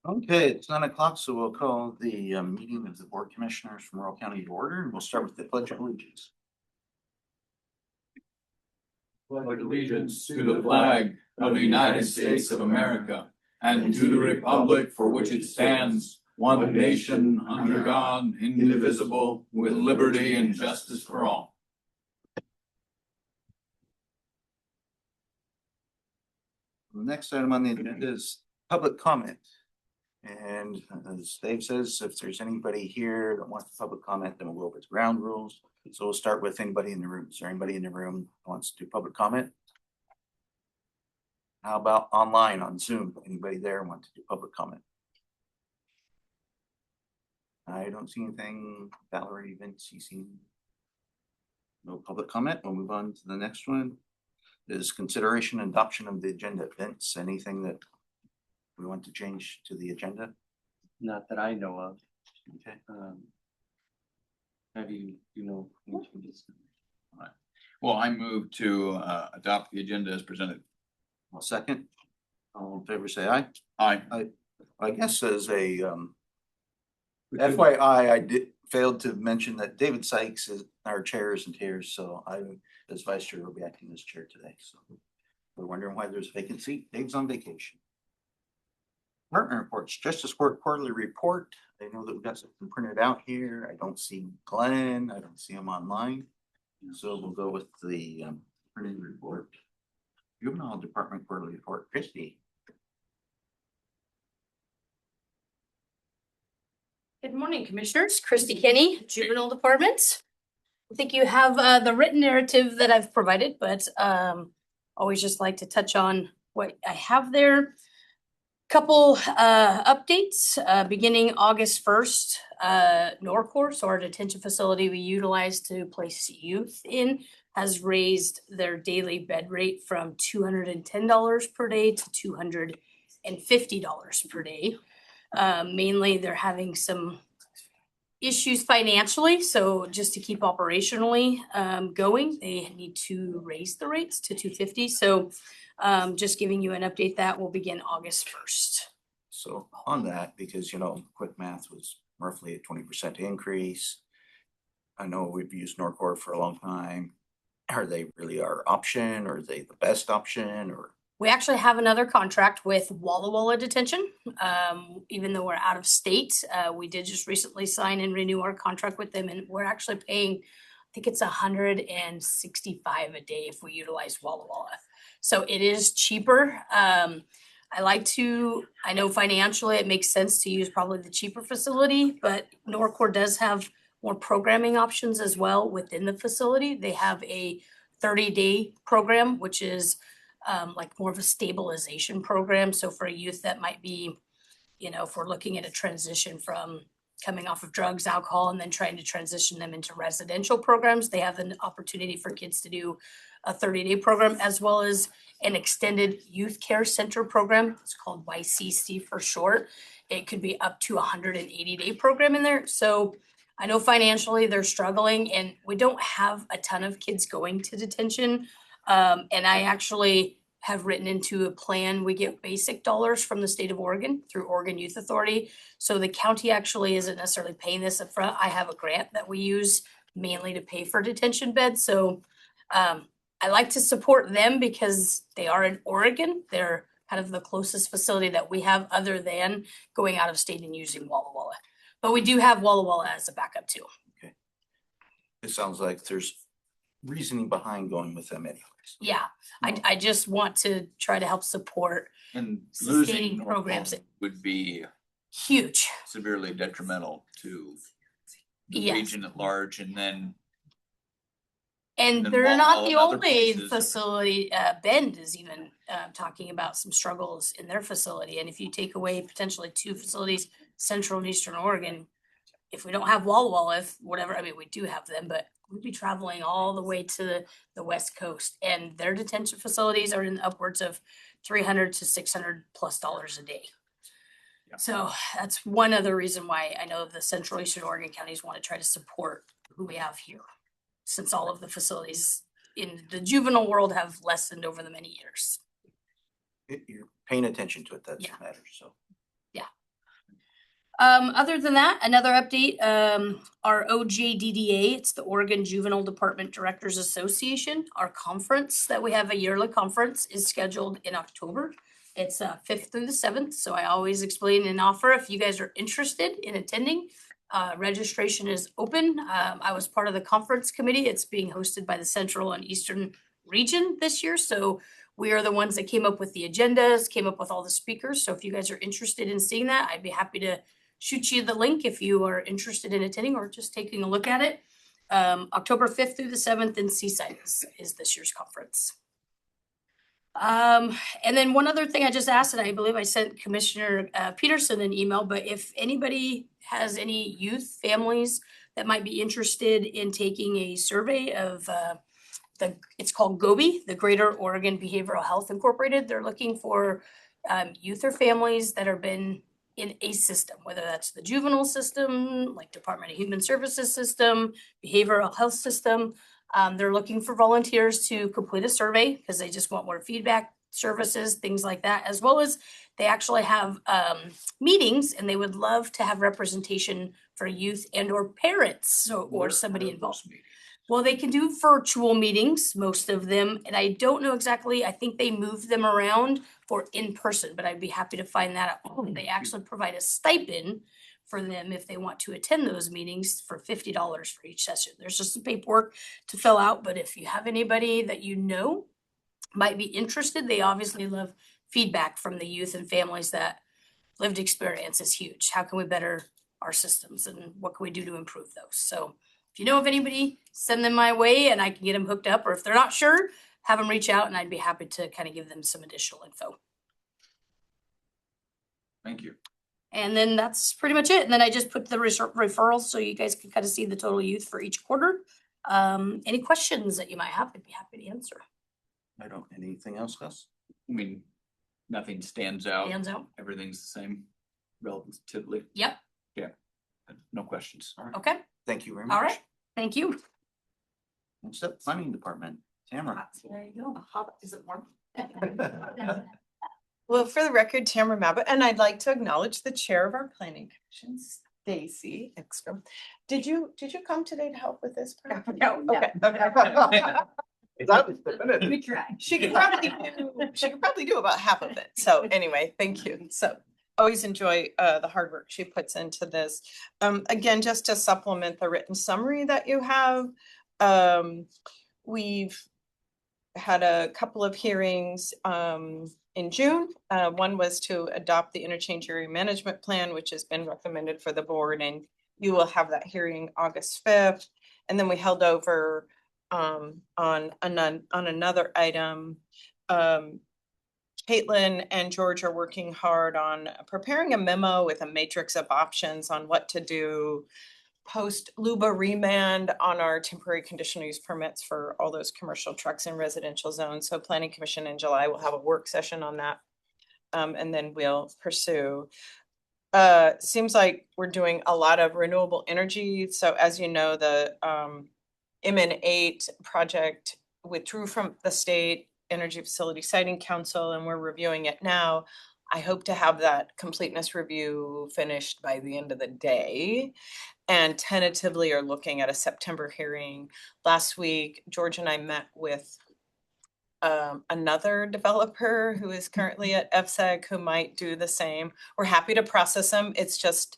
Okay, it's 9 o'clock, so we'll call the meeting of the Board of Commissioners from Morrow County to order, and we'll start with the Pledge of Allegiance. Pledge allegiance to the flag of the United States of America and to the republic for which it stands, one nation under God, indivisible, with liberty and justice for all. The next item on the agenda is public comment. And as Dave says, if there's anybody here that wants to public comment, then we'll go over the ground rules. So we'll start with anybody in the room. Is there anybody in the room who wants to do public comment? How about online on Zoom? Anybody there want to do public comment? I don't see anything. Valerie, Vince, you see no public comment. We'll move on to the next one. Is consideration and adoption of the agenda. Vince, anything that we want to change to the agenda? Not that I know of. Okay. Have you know? Well, I move to adopt the agenda as presented. I'll second. All in favor, say aye. Aye. I guess as a FYI, I failed to mention that David Sykes is our chair isn't here, so I, as vice chair, will be acting as chair today. So we're wondering why there's a vacancy. Dave's on vacation. Partner reports, Justice Court quarterly report. I know that we've got something printed out here. I don't see Glenn. I don't see him online. So we'll go with the printed report. Juvenile Department quarterly report. Christy. Good morning, Commissioners. Christy Kenny, Juvenile Department. I think you have the written narrative that I've provided, but always just like to touch on what I have there. Couple updates beginning August 1st. Norcor, so our detention facility we utilize to place youth in, has raised their daily bed rate from $210 per day to $250 per day. Mainly they're having some issues financially, so just to keep operationally going, they need to raise the rates to $250. So just giving you an update that will begin August 1st. So on that, because quick math was roughly a 20% increase. I know we've used Norcor for a long time. Are they really our option, or are they the best option, or? We actually have another contract with Walla Walla Detention. Even though we're out of state, we did just recently sign and renew our contract with them, and we're actually paying, I think it's $165 a day if we utilize Walla Walla. So it is cheaper. I know financially it makes sense to use probably the cheaper facility, but Norcor does have more programming options as well within the facility. They have a 30-day program, which is like more of a stabilization program. So for a youth that might be, if we're looking at a transition from coming off of drugs, alcohol, and then trying to transition them into residential programs, they have an opportunity for kids to do a 30-day program, as well as an extended youth care center program. It's called YCC for short. It could be up to a 180-day program in there. So I know financially they're struggling, and we don't have a ton of kids going to detention. And I actually have written into a plan. We get basic dollars from the state of Oregon through Oregon Youth Authority. So the county actually isn't necessarily paying this up front. I have a grant that we use mainly to pay for detention beds. So I like to support them because they are in Oregon. They're kind of the closest facility that we have other than going out of state and using Walla Walla. But we do have Walla Walla as a backup too. Okay. It sounds like there's reasoning behind going with them anyways. Yeah, I just want to try to help support And sustaining losing programs. would be Huge. severely detrimental to the Yes. region at large, and then And then they're Walla not Walla the and other only places. facility. Bend is even talking about some struggles in their facility. And if you take away potentially two facilities, Central and Eastern Oregon, if we don't have Walla Walla, whatever, I mean, we do have them, but we'd be traveling all the way to the West Coast, and their detention facilities are in upwards of $300 to $600+ a day. Yeah. So that's one other reason why I know the Central Eastern Oregon counties want to try to support who we have here, since all of the facilities in the juvenile world have lessened over the many years. You're paying attention to it. That's Yeah. what matters. So. Yeah. Other than that, another update, our OJDDA, it's the Oregon Juvenile Department Directors Association. Our conference that we have, a yearly conference, is scheduled in October. It's 5th through the 7th, so I always explain and offer if you guys are interested in attending. Registration is open. I was part of the conference committee. It's being hosted by the Central and Eastern region this year, so we are the ones that came up with the agendas, came up with all the speakers. So if you guys are interested in seeing that, I'd be happy to shoot you the link if you are interested in attending or just taking a look at it. October 5th through the 7th in Seaside is this year's conference. And then one other thing I just asked, and I believe I sent Commissioner Peterson an email, but if anybody has any youth families that might be interested in taking a survey of it's called GOBI, the Greater Oregon Behavioral Health Incorporated. They're looking for youth or families that have been in a system, whether that's the juvenile system, like Department of Human Services system, behavioral health system. They're looking for volunteers to complete a survey because they just want more feedback services, things like that, as well as they actually have meetings and they would love to have representation for youth and or parents or somebody involved. Well, they can do virtual meetings, most of them, and I don't know exactly, I think they move them around for in-person, but I'd be happy to find that out. They actually provide a stipend for them if they want to attend those meetings for $50 for each session. There's just some paperwork to fill out, but if you have anybody that you know might be interested, they obviously love feedback from the youth and families that lived experience is huge. How can we better our systems and what can we do to improve those? So if you know of anybody, send them my way and I can get them hooked up, or if they're not sure, have them reach out and I'd be happy to kind of give them some additional info. Thank you. And then that's pretty much it. And then I just put the referrals so you guys can kind of see the total youth for each quarter. Any questions that you might have, I'd be happy to answer. I don't, anything else, Gus? I mean, nothing stands out. Hands out. Everything's the same relatively. Yep. No questions. All right. Okay. Thank you very much. All right. Thank you. Next up, planning department, Tamara. There you go. Is it warm? Well, for the record, Tamara Mabott, and I'd like to acknowledge the chair of our planning commission, Stacy Ekstrom. Did you come today to help with this? part? No. Okay. We try. She could probably do about half of it. So anyway, thank you. So always enjoy the hard work she puts into this. Again, just to supplement the written summary that you have, we've had a couple of hearings in June. One was to adopt the interchange area management plan, which has been recommended for the board, and you will have that hearing August 5th. And then we held over on another item. Caitlin and George are working hard on preparing a memo with a matrix of options on what to do post LUBA remand on our temporary conditional use permits for all those commercial trucks in residential zones. So Planning Commission in July will have a work session on that. And then we'll pursue. Seems like we're doing a lot of renewable energy. So as you know, the MN8 project withdrew from the state Energy Facility Siting Council, and we're reviewing it now. I hope to have that completeness review finished by the end of the day, and tentatively are looking at a September hearing. Last week, George and I met with another developer who is currently at FSEG who might do the same. We're happy to process them. It's just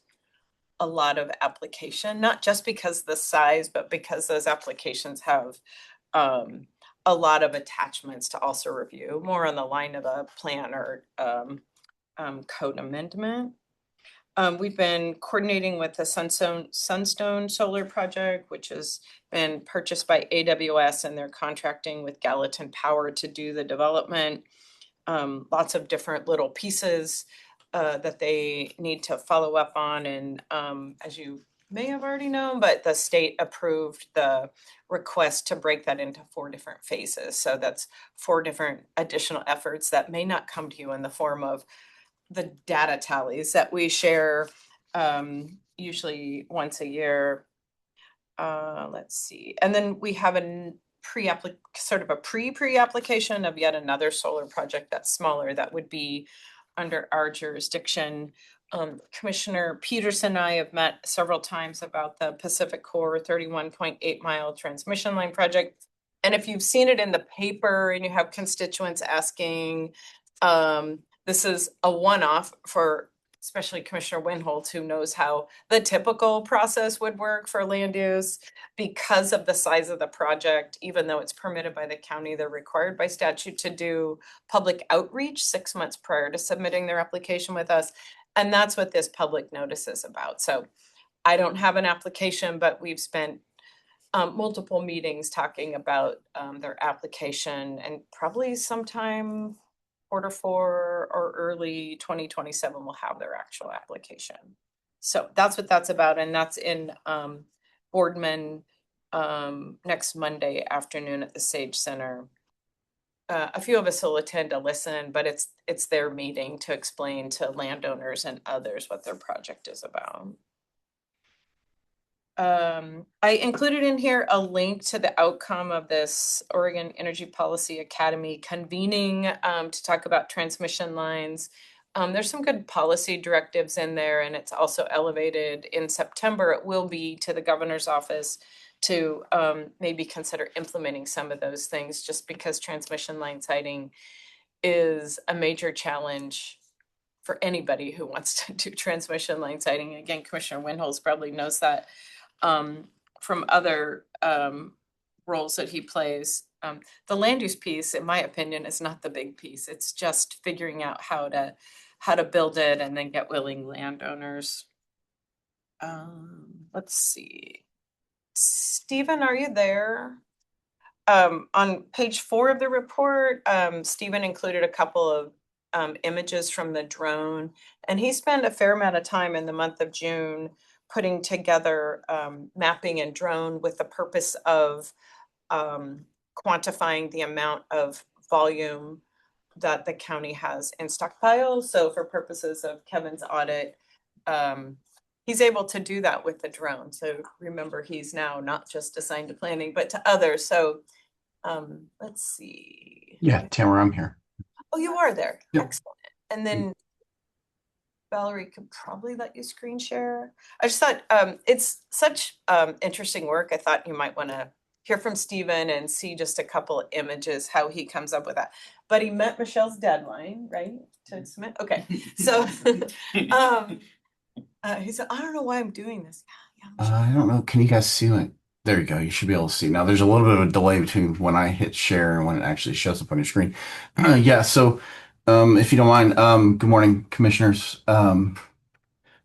a lot of application, not just because the size, but because those applications have a lot of attachments to also review, more on the line of a plan or code amendment. We've been coordinating with the Sunstone Solar Project, which has been purchased by AWS, and they're contracting with Gallatin Power to do the development. Lots of different little pieces that they need to follow up on. And as you may have already known, but the state approved the request to break that into 4 different phases. So that's 4 different additional efforts that may not come to you in the form of the data tallies that we share usually once a year. Let's see. And then we have a pre-application of yet another solar project that's smaller that would be under our jurisdiction. Commissioner Peterson and I have met several times about the Pacific Core 31.8 mile transmission line project. And if you've seen it in the paper and you have constituents asking, this is a one-off for especially Commissioner Winholt, who knows how the typical process would work for land use. Because of the size of the project, even though it's permitted by the county, they're required by statute to do public outreach 6 months prior to submitting their application with us. And that's what this public notice is about. So I don't have an application, but we've spent multiple meetings talking about their application, and probably sometime Q4 or early 2027 will have their actual application. So that's what that's about, and that's in Boardman next Monday afternoon at the Sage Center. A few of us will attend to listen, but it's their meeting to explain to landowners and others what their project is about. I included in here a link to the outcome of this Oregon Energy Policy Academy convening to talk about transmission lines. There's some good policy directives in there, and it's also elevated in September. It will be to the governor's office to maybe consider implementing some of those things, just because transmission line siting is a major challenge for anybody who wants to do transmission line siting. Again, Commissioner Winholz probably knows that from other roles that he plays. The land use piece, in my opinion, is not the big piece. It's just figuring out how to build it and then get willing landowners. Let's see. Stephen, are you there? On page 4 of the report, Stephen included a couple of images from the drone, and he spent a fair amount of time in the month of June putting together mapping and drone with the purpose of quantifying the amount of volume that the county has in stockpiles. So for purposes of Kevin's audit, he's able to do that with the drone. So remember, he's now not just assigned to planning, but to others. So let's see. Yeah, Tamara, I'm here. Oh, you are there. Yep. Excellent. And then Valerie could probably let you screen share. I just thought it's such interesting work. I thought you might want to hear from Stephen and see just a couple of images, how he comes up with that. But he met Michelle's deadline, right? To submit. Okay. So he said, I don't know why I'm doing this. I don't know. Can you guys see it? There you go. You should be able to see. Now, there's a little bit of a delay between when I hit share and when it actually shows up on your screen. Yeah, so if you don't mind, good morning, commissioners.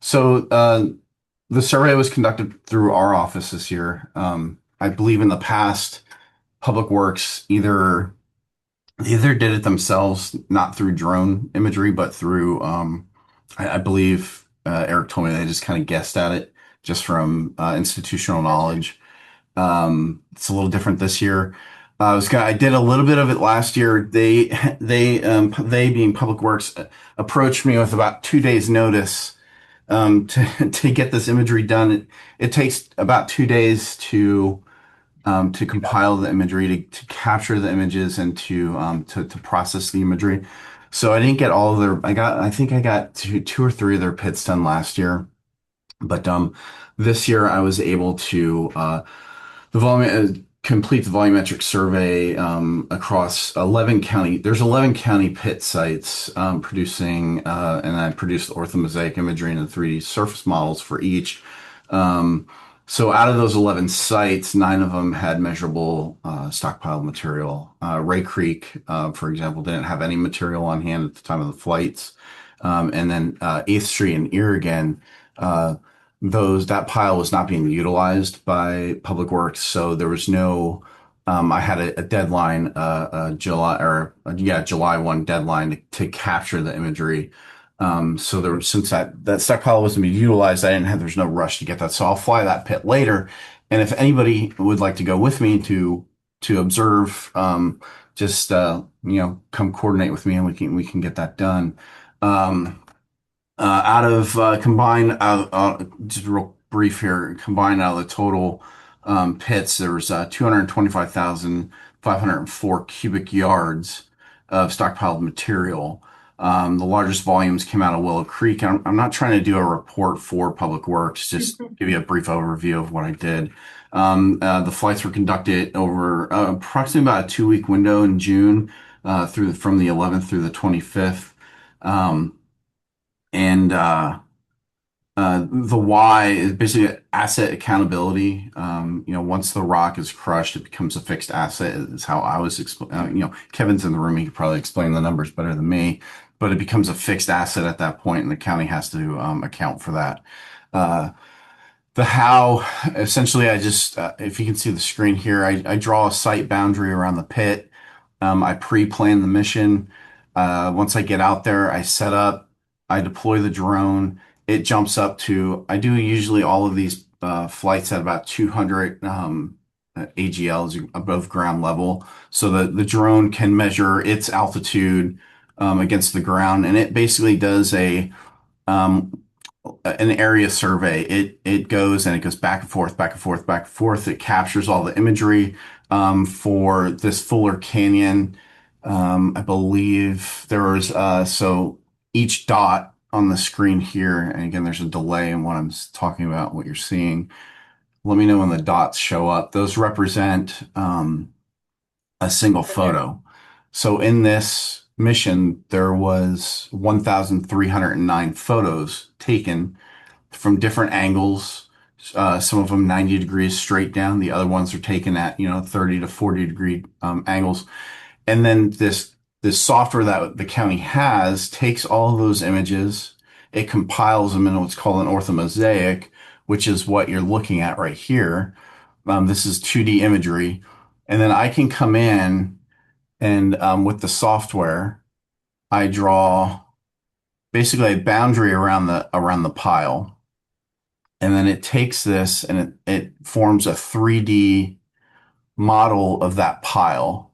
So the survey was conducted through our office this year. I believe in the past, Public Works either did it themselves, not through drone imagery, but through, I believe Eric told me they just kind of guessed at it just from institutional knowledge. It's a little different this year. I did a little bit of it last year. They being Public Works approached me with about 2 days notice to get this imagery done. It takes about 2 days to compile the imagery, to capture the images, and to process the imagery. So I didn't get all of their. I think I got two or three of their pits done last year, but this year I was able to complete the volumetric survey across 11 county. There's 11 county pit sites producing, and I produced orthomosaic imagery and the 3D surface models for each. So out of those 11 sites, 9 of them had measurable stockpile material. Ray Creek, for example, didn't have any material on hand at the time of the flights. And then 8th Street and Irrigon, that pile was not being utilized by Public Works, so there was no. I had a deadline, July 1 deadline to capture the imagery. So since that stockpile wasn't being utilized, there's no rush to get that. So I'll fly that pit later. And if anybody would like to go with me to observe, just come coordinate with me and we can get that done. Just real brief here, combined out of the total pits, there was 225,504 cubic yards of stockpiled material. The largest volumes came out of Willow Creek. I'm not trying to do a report for Public Works, just give you a brief overview of what I did. The flights were conducted over approximately about a 2-week window in June, from the 11th through the 25th. And the why is basically asset accountability. Once the rock is crushed, it becomes a fixed asset. Is how I was Kevin's in the room. He could probably explain the numbers better than me, but it becomes a fixed asset at that point, and the county has to account for that. The how, essentially, I just, if you can see the screen here, I draw a site boundary around the pit. I pre-plan the mission. Once I get out there, I set up, I deploy the drone. It jumps up to, I do usually all of these flights at about 200 AGLs above ground level. So the drone can measure its altitude against the ground. And it basically does um, an area survey. It goes and it goes back and forth, back and forth, back and forth. It captures all the imagery for this Fuller Canyon. I believe there was so each dot on the screen here, and again, there's a delay in what I'm talking about, what you're seeing. Let me know when the dots show up. Those represent a single photo. So in this mission, there was 1,309 photos taken from different angles. Some of them 90 degrees straight down. The other ones are taken at 30 to 40 degree angles. And then this software that the county has takes all of those images, it compiles them in what's called an orthomosaic, which is what you're looking at right here. This is 2D imagery, and then I can come in and with the software, I draw basically a boundary around the pile, and then it takes this and it forms a 3D model of that pile.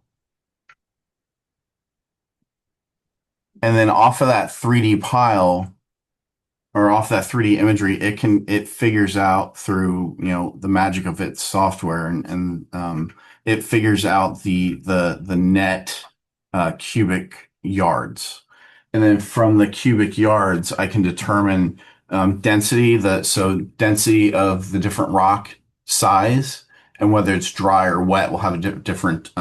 And then off of that 3D pile, or off that 3D imagery, it figures out through the magic of its software, and it figures out the net cubic yards, and then from the cubic yards, I can determine density density of the different rock size, and whether it's dry or wet will have a different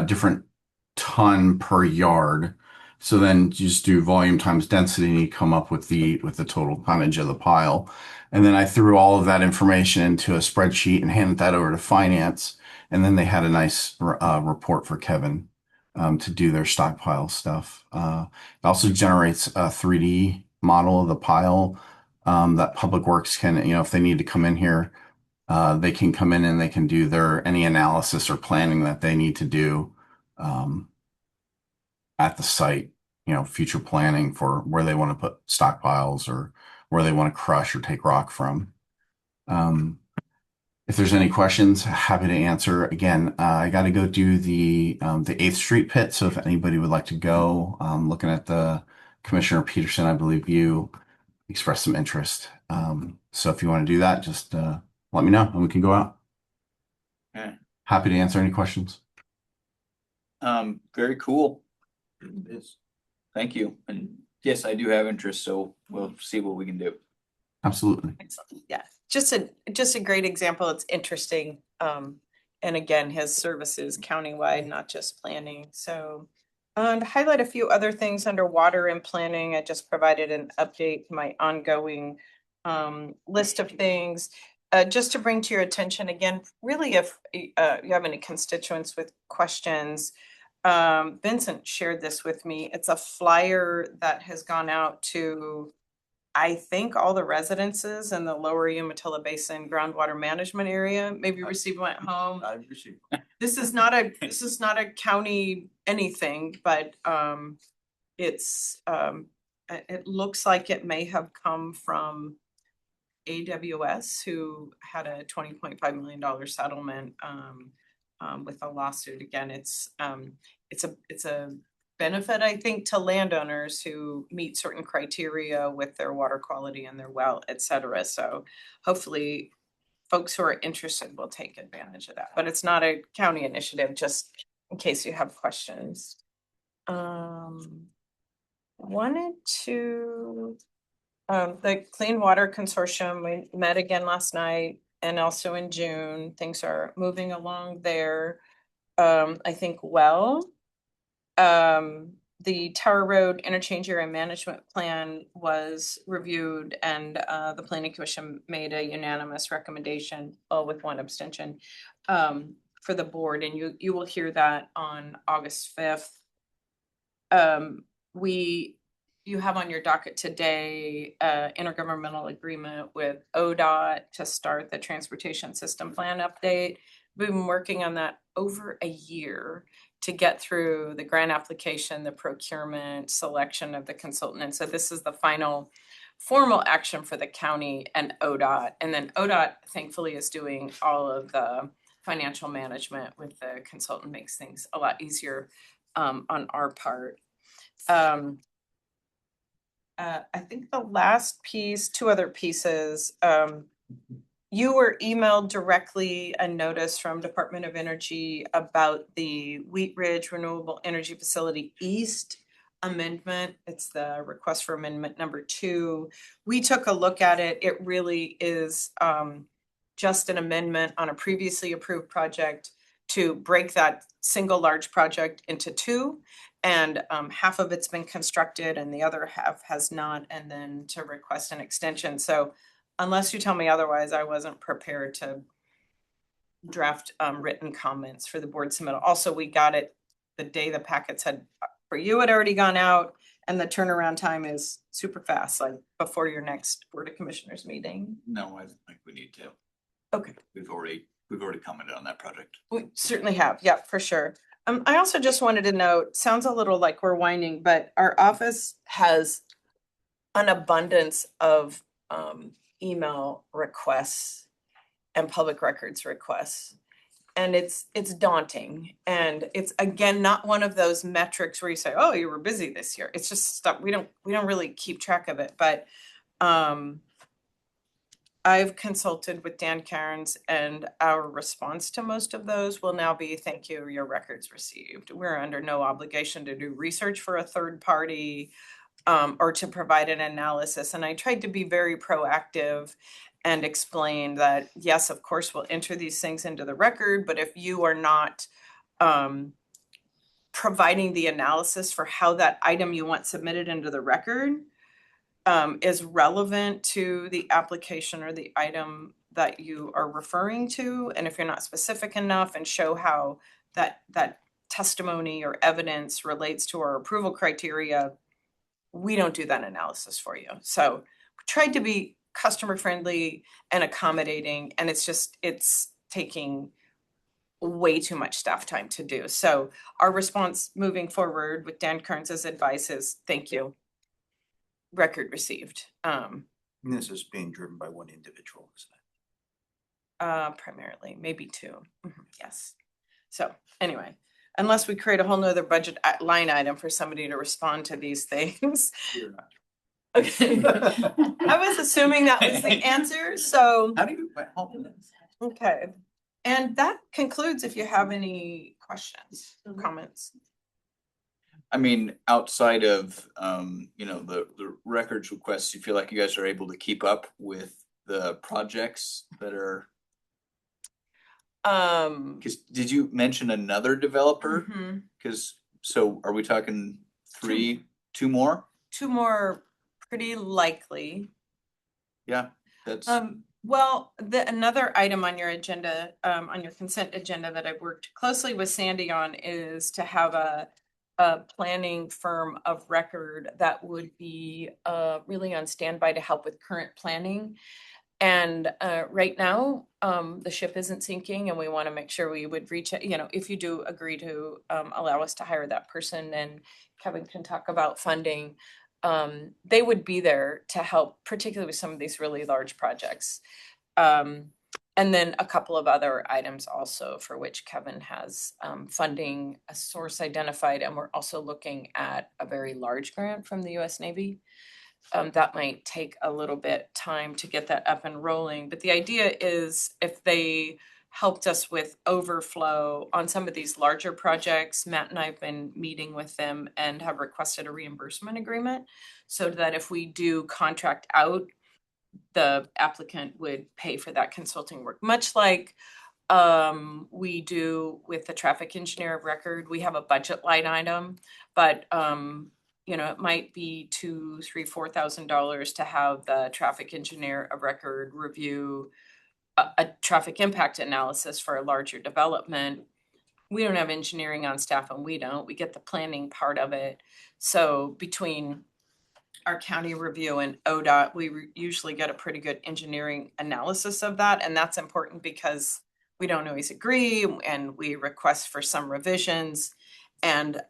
different ton per yard. So then you just do volume times density and you come up with the total tonnage of the pile. And then I threw all of that information into a spreadsheet and handed that over to finance. And then they had a nice report for Kevin to do their stockpile stuff. It also generates a 3D model of the pile that Public Works can, if they need to come in here, they can come in and they can do any analysis or planning that they need to do at the site, future planning for where they want to put stockpiles or where they want to crush or take rock from. If there's any questions, happy to answer. Again, I got to go do the 8th Street pit. So if anybody would like to go, looking at the Commissioner Peterson, I believe you expressed some interest. So if you want to do that, just let me know and we can go out. Okay. Happy to answer any questions. Very cool. It is. Thank you. And yes, I do have interest, so we'll see what we can do. Absolutely. Excellent. Yeah, just a great example. It's interesting. And again, his services countywide, not just planning. So to highlight a few other things under water and planning, I just provided an update to my ongoing list of things. Just to bring to your attention again, really, if you have any constituents with questions, Vincent shared this with me. It's a flyer that has gone out to, I think, all the residences in the lower Umatilla Basin groundwater management area. Maybe received one at home. I've received. This is not a county anything, but it's it looks like it may have come from AWS, who had a $20.5 million settlement with a lawsuit. Again, it's a benefit, I think, to landowners who meet certain criteria with their water quality and their well, et cetera. So hopefully folks who are interested will take advantage of that. But it's not a county initiative, just in case you have questions. wanted to, the Clean Water Consortium, we met again last night and also in June. Things are moving along there. I think well. The Tower Road Interchange Area Management Plan was reviewed and the Planning Commission made a unanimous recommendation, with one abstention, for the board, and you will hear that on August 5th. You have on your docket today, intergovernmental agreement with ODOT to start the transportation system plan update. We've been working on that over a year to get through the grant application, the procurement, selection of the consultant. And so this is the final formal action for the county and ODOT. And then ODOT thankfully is doing all of the financial management with the consultant, makes things a lot easier on our part. I think the last piece, two other pieces, you were emailed directly a notice from Department of Energy about the Wheat Ridge Renewable Energy Facility East amendment. It's the request for amendment number 2. We took a look at it. It really is just an amendment on a previously approved project to break that single large project into 2. And half of it's been constructed and the other half has not, and then to request an extension. So unless you tell me otherwise, I wasn't prepared to draft written comments for the board submittal. Also, we got it the day the packets had, for you, had already gone out, and the turnaround time is super fast, like before your next Board of Commissioners meeting. No, I think we need to. Okay. We've already commented on that project. We certainly have, yeah, for sure. I also just wanted to note, sounds a little like we're whining, but our office has an abundance of email requests and public records requests. And it's daunting. And it's, again, not one of those metrics where you say, oh, you were busy this year. It's just stuff, we don't really keep track of it. But I've consulted with Dan Cairns, and our response to most of those will now be, thank you, your record's received. We're under no obligation to do research for a third party or to provide an analysis. And I tried to be very proactive and explain that, yes, of course, we'll enter these things into the record, but if you are not providing the analysis for how that item you want submitted into the record is relevant to the application or the item that you are referring to, and if you're not specific enough and show how that testimony or evidence relates to our approval criteria, we don't do that analysis for you. So we tried to be customer friendly and accommodating, and it's taking way too much staff time to do. So our response moving forward with Dan Kearns' advice is, thank you. Record received. And this is being driven by one individual, isn't it? Primarily, maybe 2. Yes. So anyway, unless we create a whole nother budget line item for somebody to respond to these things. You're not. Okay. I was assuming that was the answer, so. How do you? Okay. And that concludes, if you have any questions, comments. I mean, outside of the records requests, you feel like you guys are able to keep up with the projects that are? Because did you mention another developer? Because so are we talking 2 more? 2 more, pretty likely. Yeah, that's. Well, another item on your agenda, on your consent agenda that I've worked closely with Sandy on is to have a planning firm of record that would be really on standby to help with current planning. And right now, the ship isn't sinking, and we want to make sure we would reach out, if you do agree to allow us to hire that person, and Kevin can talk about funding, they would be there to help, particularly with some of these really large projects. And then a couple of other items also for which Kevin has funding, a source identified, and we're also looking at a very large grant from the US Navy. That might take a little bit time to get that up and rolling, but the idea is if they helped us with overflow on some of these larger projects. Matt and I have been meeting with them and have requested a reimbursement agreement so that if we do contract out, the applicant would pay for that consulting work, much like we do with the traffic engineer of record. We have a budget line item, but you know, it might be $2,000, $3,000, $4,000 to have the traffic engineer of record review a traffic impact analysis for a larger development. We don't have engineering on staff, and we get the planning part of it. So between our county review and ODOT, we usually get a pretty good engineering analysis of that. And that's important because we don't always agree, and we request for some revisions. And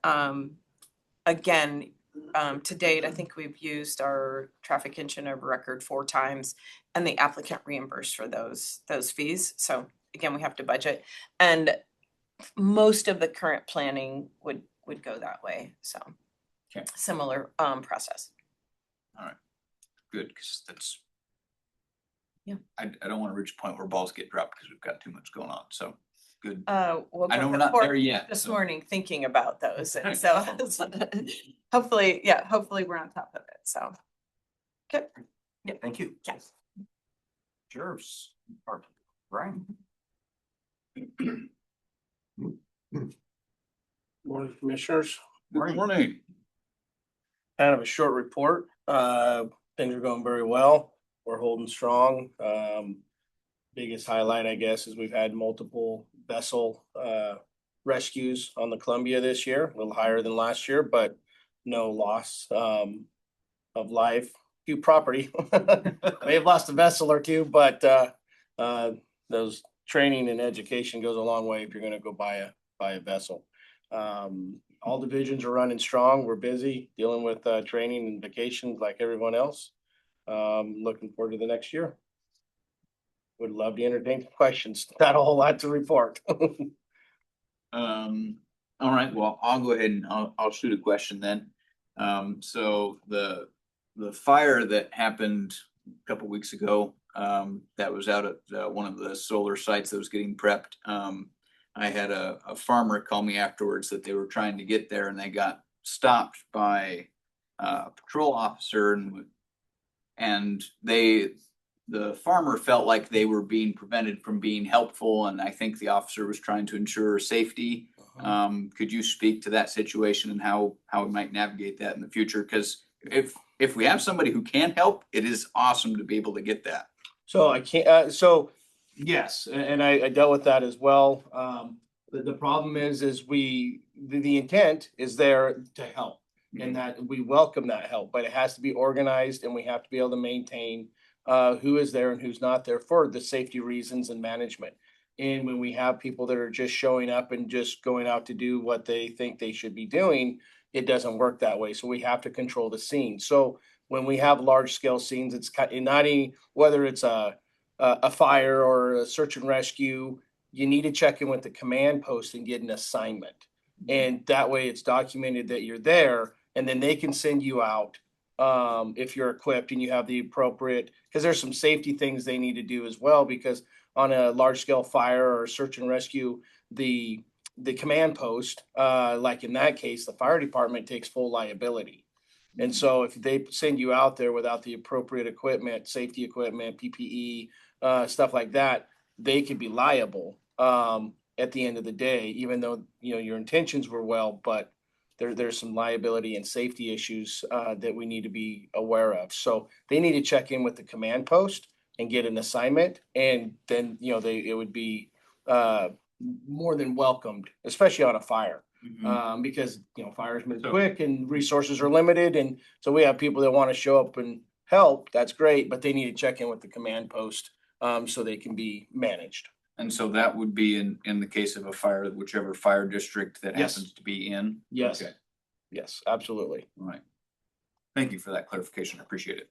again, to date, I think we've used our traffic engineer of record 4 times, and the applicant reimbursed for those fees. So again, we have to budget, and most of the current planning would go that way. So Okay. similar process. Good, because that's. Yeah. I don't want to reach a point where balls get dropped because we've got too much going on. So good. We'll I know go we're to not court there yet. this so- morning thinking about those, and so hopefully we're on top of it. So good. Thank you. Yes. Sheriff's Department. Brian. Morning, Commissioners. Good morning. Kind of a short report. Things are going very well. We're holding strong. Biggest highlight, I guess, is we've had multiple vessel rescues on the Columbia this year, a little higher than last year, but no loss of life. Few property. May have lost a vessel or two, but those training and education goes a long way if you're gonna go buy a vessel. All divisions are running strong. We're busy dealing with training and vacations like everyone else. Looking forward to the next year. Would love to entertain questions. Not a whole lot to report. All right, well, I'll go ahead and I'll shoot a question then. So the fire that happened a couple weeks ago, that was out at one of the solar sites that was getting prepped. I had a farmer call me afterwards that they were trying to get there and they got stopped by a patrol officer, and the farmer felt like they were being prevented from being helpful, and I think the officer was trying to ensure safety. Could you speak to that situation and how we might navigate that in the future? Because if we have somebody who can help, it is awesome to be able to get that. So I can't, so yes, and I dealt with that as well. The problem is the intent is there to help, and that we welcome that help, but it has to be organized, and we have to be able to maintain who is there and who's not there for the safety reasons and management. And when we have people that are just showing up and just going out to do what they think they should be doing, it doesn't work that way. So we have to control the scene. So when we have large scale scenes, it's not any, whether it's a fire or a search and rescue, you need to check in with the command post and get an assignment. And that way it's documented that you're there, and then they can send you out if you're equipped and you have the appropriate, because there's some safety things they need to do as well, because on a large scale fire or search and rescue, the command post, like in that case, the fire department takes full liability. And so if they send you out there without the appropriate equipment, safety equipment, PPE, stuff like that, they could be liable at the end of the day, even though, you know, your intentions were well, but there's some liability and safety issues that we need to be aware of. So they need to check in with the command post and get an assignment, and then, you know, it would be more than welcomed, especially on a fire. Because, you know, fires move quick and resources are limited. And so we have people that want to show up and help. That's great, but they need to check in with the command post so they can be managed. And so that would be in the case of a fire, whichever fire district that Yes. happens to be in? Yes. Okay, Yes, absolutely. all right. Thank you for that clarification. I appreciate it.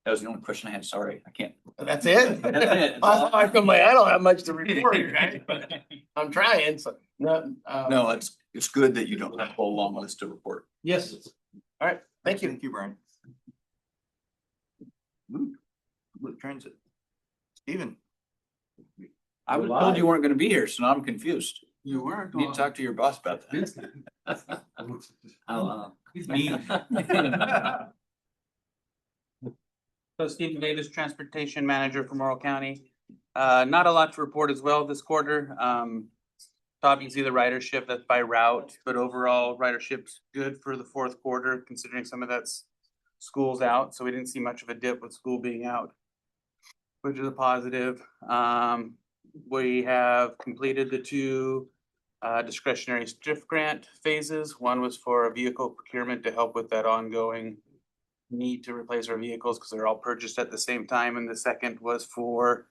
That was the only question I had. Sorry, I can't. That's it. That's it. I don't have much to report, right? I'm trying. So no. No, it's good that you don't have a whole long list to report. Yes. All right. Thank you. Thank you, Brian. Public transit. Steven. I was told you weren't gonna be here, so now I'm confused. You weren't. You need to talk to your boss about that. He's mean. So Stephen Davis, Transportation Manager for Morrow County. Not a lot to report as well this quarter. Obviously the ridership, that's by route, but overall ridership's good for the fourth quarter, considering some of that's school's out, so we didn't see much of a dip with school being out, which is a positive. We have completed the two discretionary STIF grant phases. One was for a vehicle procurement to help with that ongoing need to replace our vehicles because they're all purchased at the same time. And the second was for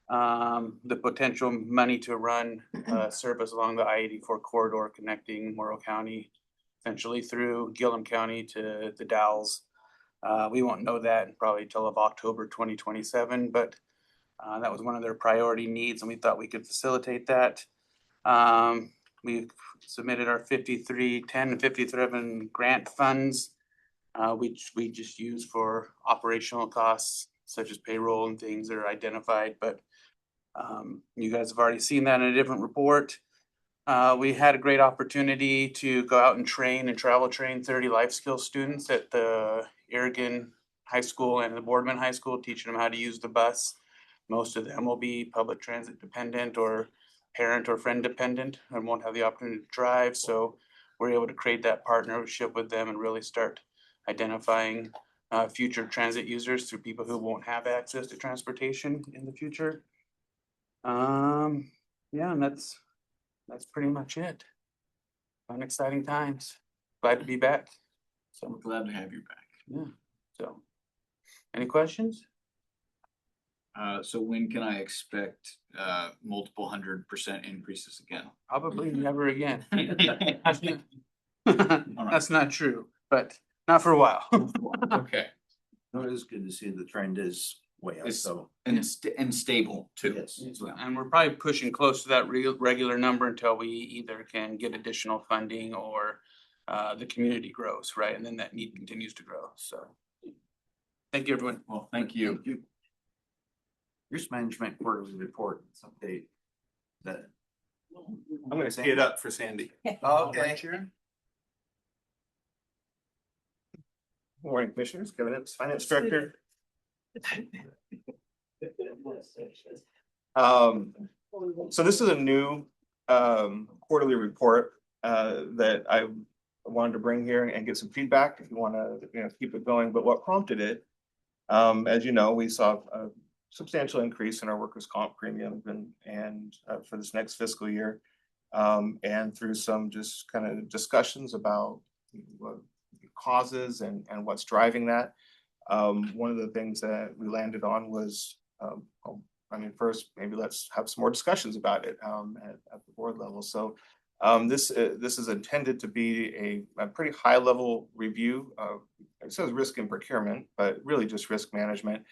the potential money to run service along the I-84 corridor connecting Morrow County essentially through Gillum County to the Dalles. We won't know that probably till of October 2027, but that was one of their priority needs and we thought we could facilitate that. We've submitted our 5310 and 57 grant funds, which we just use for operational costs such as payroll and things that are identified, but you guys have already seen that in a different report. We had a great opportunity to go out and train and travel train 30 life skills students at the Irrigon High School and the Boardman High School, teaching them how to use the bus. Most of them will be public transit dependent or parent or friend dependent and won't have the opportunity to drive. So we're able to create that partnership with them and really start identifying future transit users through people who won't have access to transportation in the future. Yeah, and that's pretty much it. Fun, exciting times. Glad to be back. So I'm glad to have you back. yeah. So, any questions? So when can I expect multiple 100% increases again? Probably never again. That's not true, but not for a while. Okay. No, it is good to see the trend is way up, It's- so. And stable too. Yes. as well. And we're probably pushing close to that regular number until we either can get additional funding or the community grows, right? And then that need continues to grow, so. Thank you, everyone. Well, thank you. Risk management quarterly report, update that. I'm gonna tee it up for Sandy. Okay. Morning, Commissioners, Kevin Epps, Finance Director. So this is a new quarterly report that I wanted to bring here and get some feedback if you want to keep it going. But what prompted it, as you know, we saw a substantial increase in our workers' comp premium and for this next fiscal year. And through some just kind of discussions about what causes and what's driving that. One of the things that we landed on was, first, maybe let's have some more discussions about it at the board level. So this is intended to be a pretty high level review of, it says risk and procurement, but really just risk management,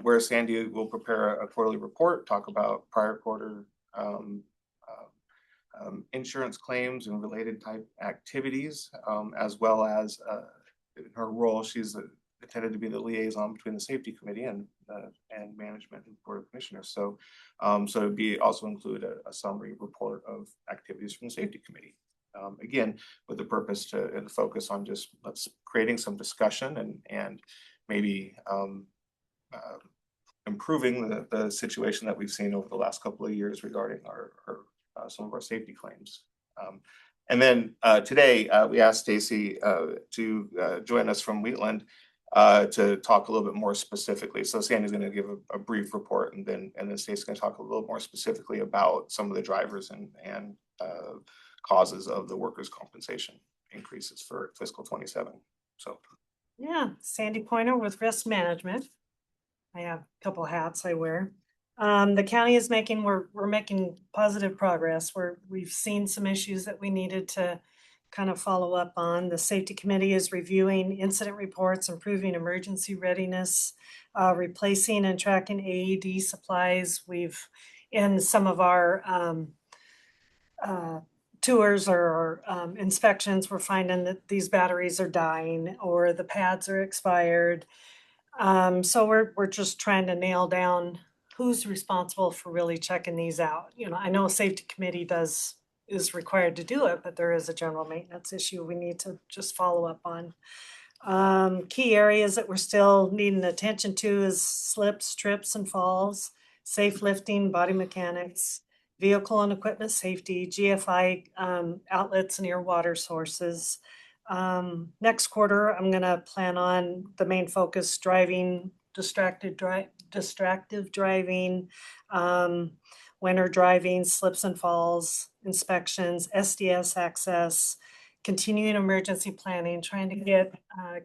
where Sandy will prepare a quarterly report, talk about prior quarter insurance claims and related type activities, as well as in her role, she's intended to be the liaison between the safety committee and management and board of commissioners. So so it'd be also include a summary report of activities from the safety committee. Again, with the purpose to focus on just creating some discussion and maybe improving the situation that we've seen over the last couple of years regarding our some of our safety claims. And then today we asked Stacy to join us from Wheatland to talk a little bit more specifically. So Sandy's going to give a brief report, and then Stacy's going to talk a little more specifically about some of the drivers and causes of the workers' compensation increases for fiscal 27. So yeah, Sandy Pointer with Risk Management. I have a couple hats I wear. The county is we're making positive progress. We've seen some issues that we needed to kind of follow up on. The safety committee is reviewing incident reports, improving emergency readiness, replacing and tracking AED supplies. We've, in some of our tours or inspections, we're finding that these batteries are dying or the pads are expired. So we're just trying to nail down who's responsible for really checking these out? You know, I know safety committee is required to do it, but there is a general maintenance issue we need to just follow up on. Key areas that we're still needing attention to is slips, trips and falls, safe lifting, body mechanics, vehicle and equipment safety, GFI outlets near water sources. Next quarter, I'm gonna plan on the main focus driving, distractive driving, winter driving, slips and falls, inspections, SDS access, continuing emergency planning, trying to get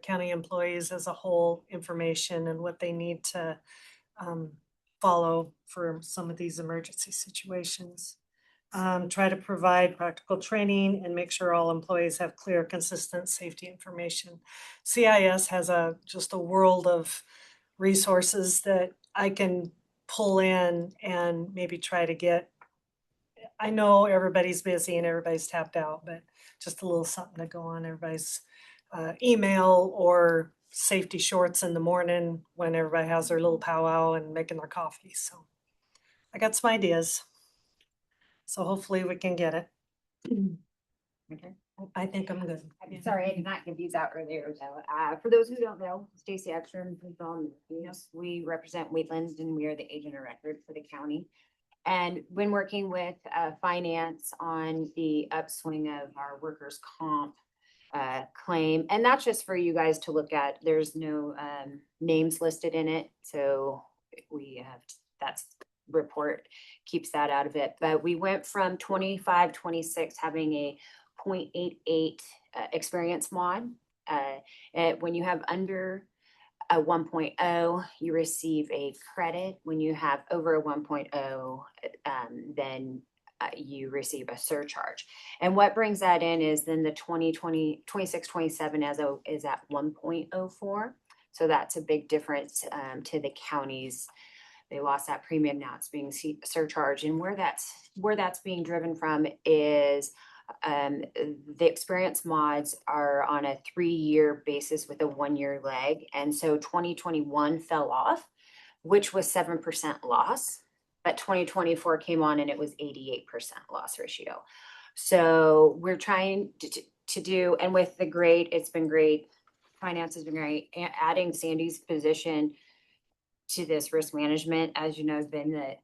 county employees as a whole information and what they need to follow for some of these emergency situations. Try to provide practical training and make sure all employees have clear, consistent safety information. CIS has just a world of resources that I can pull in and maybe try to get. I know everybody's busy and everybody's tapped out, but just a little something to go on everybody's email or safety shorts in the morning when everybody has their little powwow and making their coffee. So I got some ideas. So hopefully we can get it. Okay. I think I'm good. I'm sorry, I did not give these out earlier. So, for those who don't know, Stacy Ekstrom is on the news. We represent Wheatlands and we are the agent of record for the county. And when working with finance on the upswing of our workers' comp claim, and that's just for you guys to look at. There's no names listed in it, so we have that's report keeps that out of it. But we went from 25, 26 having a 0.88 experience mod. When you have under a 1.0, you receive a credit. When you have over a 1.0, then you receive a surcharge. And what brings that in is then the 2020, 26, 27 is at 1.04. So that's a big difference to the counties. They lost that premium, now it's being surcharged. And where that's being driven from is the experience mods are on a 3-year basis with a 1-year lag. And so 2021 fell off, which was 7% loss, but 2024 came on and it was 88% loss ratio. So we're trying to do, and with the great, it's been great. Finance has been great. Adding Sandy's position to this risk management, as you know, has been the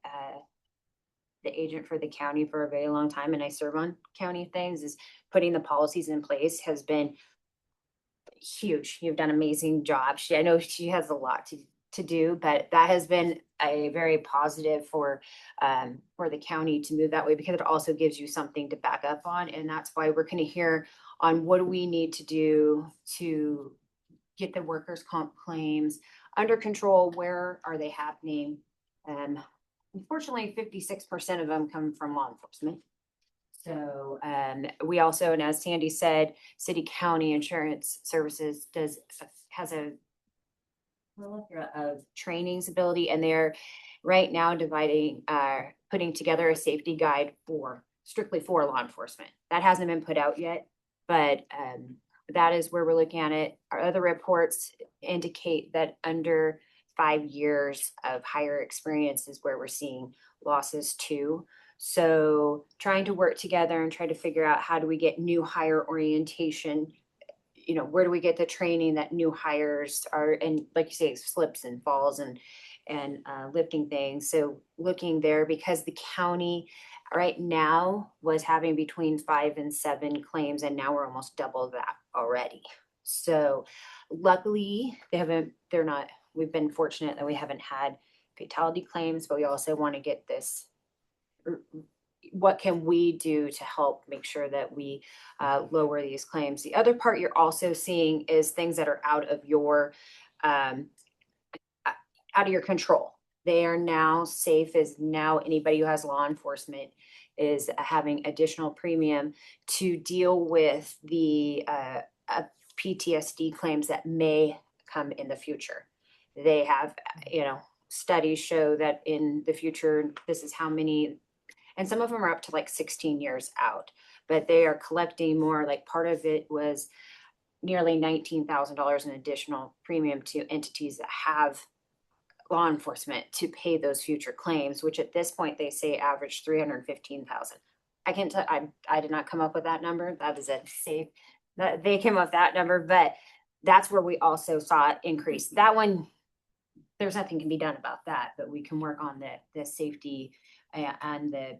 agent for the county for a very long time, and I serve on county things, is putting the policies in place has been huge. You've done an amazing job. I know she has a lot to do, but that has been a very positive for the county to move that way, because it also gives you something to back up on. And that's why we're going to hear on what do we need to do to get the workers' comp claims under control. Where are they happening? Unfortunately, 56% of them come from law enforcement. So we also, and as Sandy said, City County Insurance Services has a of trainings ability, and they're right now putting together a safety guide strictly for law enforcement. That hasn't been put out yet, but that is where we're looking at it. Our other reports indicate that under 5 years of higher experience is where we're seeing losses too. So trying to work together and try to figure out how do we get new hire orientation, where do we get the training that new hires are, and like you say, slips and falls and lifting things. So looking there, because the county right now was having between 5 and 7 claims, and now we're almost double that already. So luckily we've been fortunate that we haven't had fatality claims, but we also want to get this, what can we do to help make sure that we lower these claims? The other part you're also seeing is things that are out of your control. They are now safe, as now anybody who has law enforcement is having additional premium to deal with the PTSD claims that may come in the future. They have, studies show that in the future, this is how many, and some of them are up to like 16 years out, but they are collecting more. Like part of it was nearly $19,000 in additional premium to entities that have law enforcement to pay those future claims, which at this point they say average 315,000. I can't tell, I did not come up with that number. That is a safe, that they came up with that number, but that's where we also saw it increase. That one, there's nothing can be done about that, but we can work on the safety and the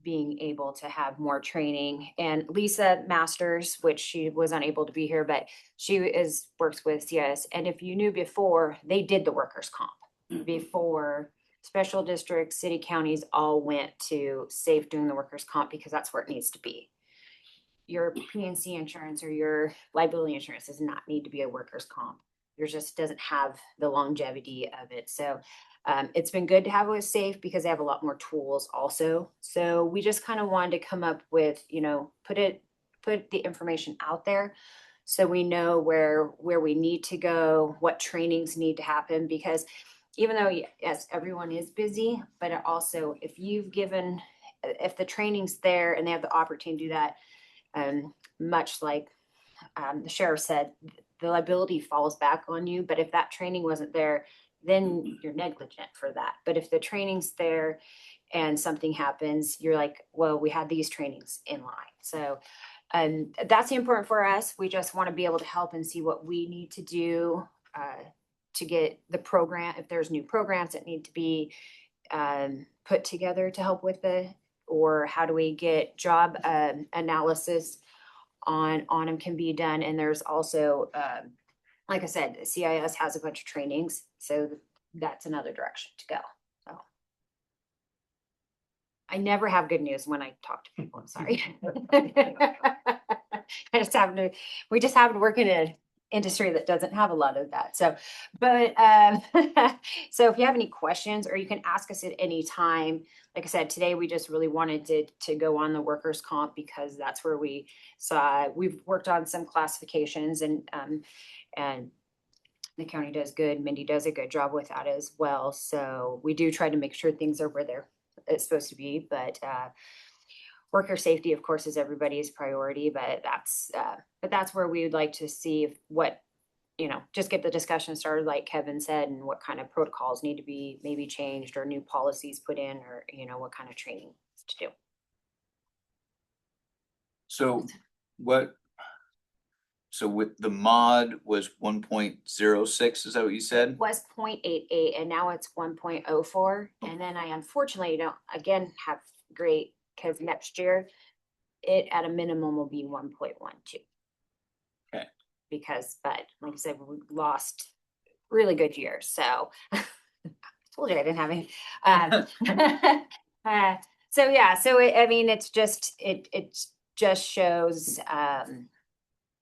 being able to have more training. And Lisa Masters, which she was unable to be here, but she works with CIS. And if you knew before, they did the workers' comp before. Special districts, city, counties all went to safe doing the workers' comp because that's where it needs to be. Your PNC insurance or your liability insurance does not need to be a workers' comp. Yours just doesn't have the longevity of it. So it's been good to have it with safe because they have a lot more tools also. So we just kind of wanted to come up with, you know, put the information out there so we know where we need to go, what trainings need to happen, because even though, yes, everyone is busy, but it also, if the training's there and they have the opportunity to do that, much like the sheriff said, the liability falls back on you. But if that training wasn't there, then you're negligent for that. But if the training's there and something happens, you're like, well, we had these trainings in line. So that's important for us. We just want to be able to help and see what we need to do to get the program, if there's new programs that need to be put together to help with it, or how do we get job analysis on them can be done. And there's also, like I said, CIS has a bunch of trainings, so that's another direction to go. So I never have good news when I talk to people. I'm sorry. We just happen to work in an industry that doesn't have a lot of that. So, but so if you have any questions, or you can ask us at any time. Like I said, today we just really wanted to go on the workers' comp because that's where we saw, we've worked on some classifications and the county does good. Mindy does a good job with that as well. So we do try to make sure things are where it's supposed to be, but worker safety, of course, is everybody's priority, but that's where we would like to see what, you know, just get the discussion started, like Kevin said, and what kind of protocols need to be maybe changed or new policies put in, or, you know, what kind of training to do. So with the mod was 1.06, is that what you said? Was 0.88 and now it's 1.04. And then I unfortunately don't again have great, because next year it at a minimum will be 1.12. Okay. But like I said, we lost really good years. So I told you I didn't have any. So yeah, I mean, it just shows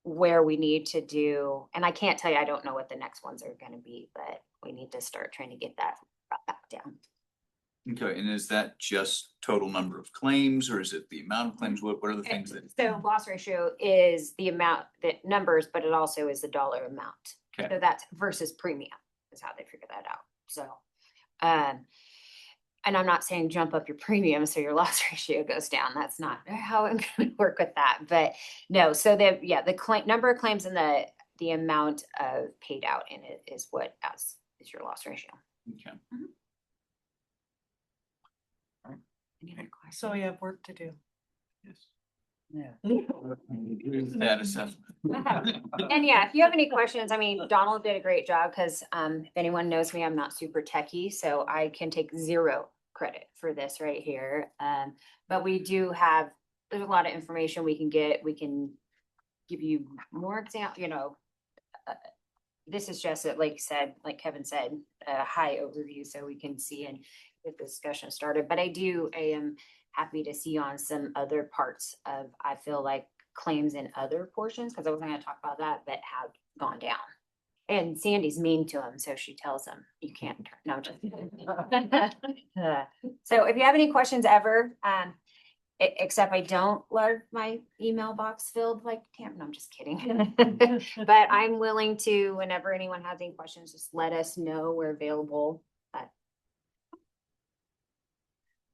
where we need to do, and I can't tell you, I don't know what the next ones are going to be, but we need to start trying to get that brought back down. Okay, and is that just total number of claims, or is it the amount of claims? What are the things that? So loss ratio is the amount, that numbers, but it also is the dollar amount. Okay. So that's versus premium is how they figure that out. So, and I'm not saying jump up your premium so your loss ratio goes down. That's not how I'm going to work with that. But no, so the claim number of claims and the amount of paid out in it is what is your loss ratio. Okay. Mm-hmm. Any other questions? So we have work to do. Yes. Yeah. That assessment. And yeah, if you have any questions, I mean, Donald did a great job because if anyone knows me, I'm not super techie, so I can take zero credit for this right here. But we do have, there's a lot of information we can get. We can give you more example, you know, this is just like like Kevin said, a high overview so we can see and get the discussion started. But I am happy to see on some other parts of, I feel like, claims in other portions, because I wasn't going to talk about that have gone down. And Sandy's mean to him, so she tells him you can't turn. No, I'm just kidding. So if you have any questions ever, except I don't love my email box filled like Tam. No, I'm just kidding. But I'm willing to, whenever anyone has any questions, just let us know. We're available.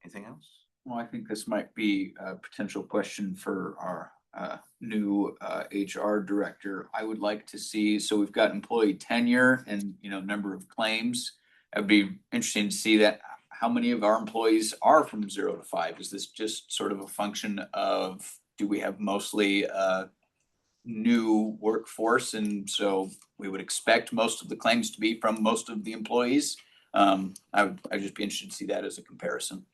Anything else? Well, I think this might be a potential question for our new HR director. I would like to see, so we've got employee tenure and, you know, number of claims. It'd be interesting to see that, how many of our employees are from 0 to 5? Is this just sort of a function of, do we have mostly new workforce? And so we would expect most of the claims to be from most of the employees. I'd just be interested to see that as a comparison.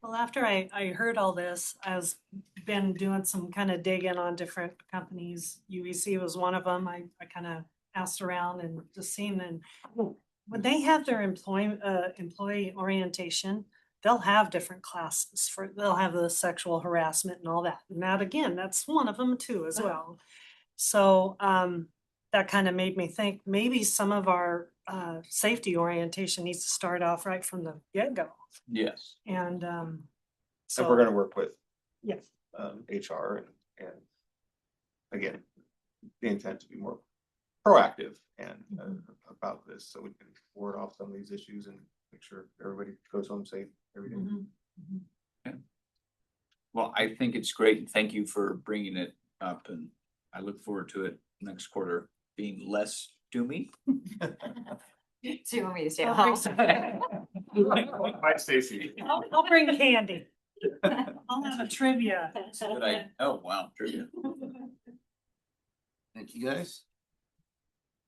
Well, after I heard all this, I was been doing some kind of digging on different companies. UEC was one of them. I kind of asked around and just seen, and when they have their employee orientation, they'll have different classes they'll have the sexual harassment and all that. And that, again, that's one of them too as well. So that kind of made me think maybe some of our safety orientation needs to start off right from the get-go. Yes. And So we're gonna work with yes. HR and again, the intent to be more proactive and about this, so we can ward off some of these issues and make sure everybody goes home safe every day. Well, I think it's great, and thank you for bringing it up, and I look forward to it next quarter being less doomy. So you want me to stay I'll home? Bye, Stacy. I'll bring candy. I'll have a trivia. Oh, wow, trivia. Thank you, guys.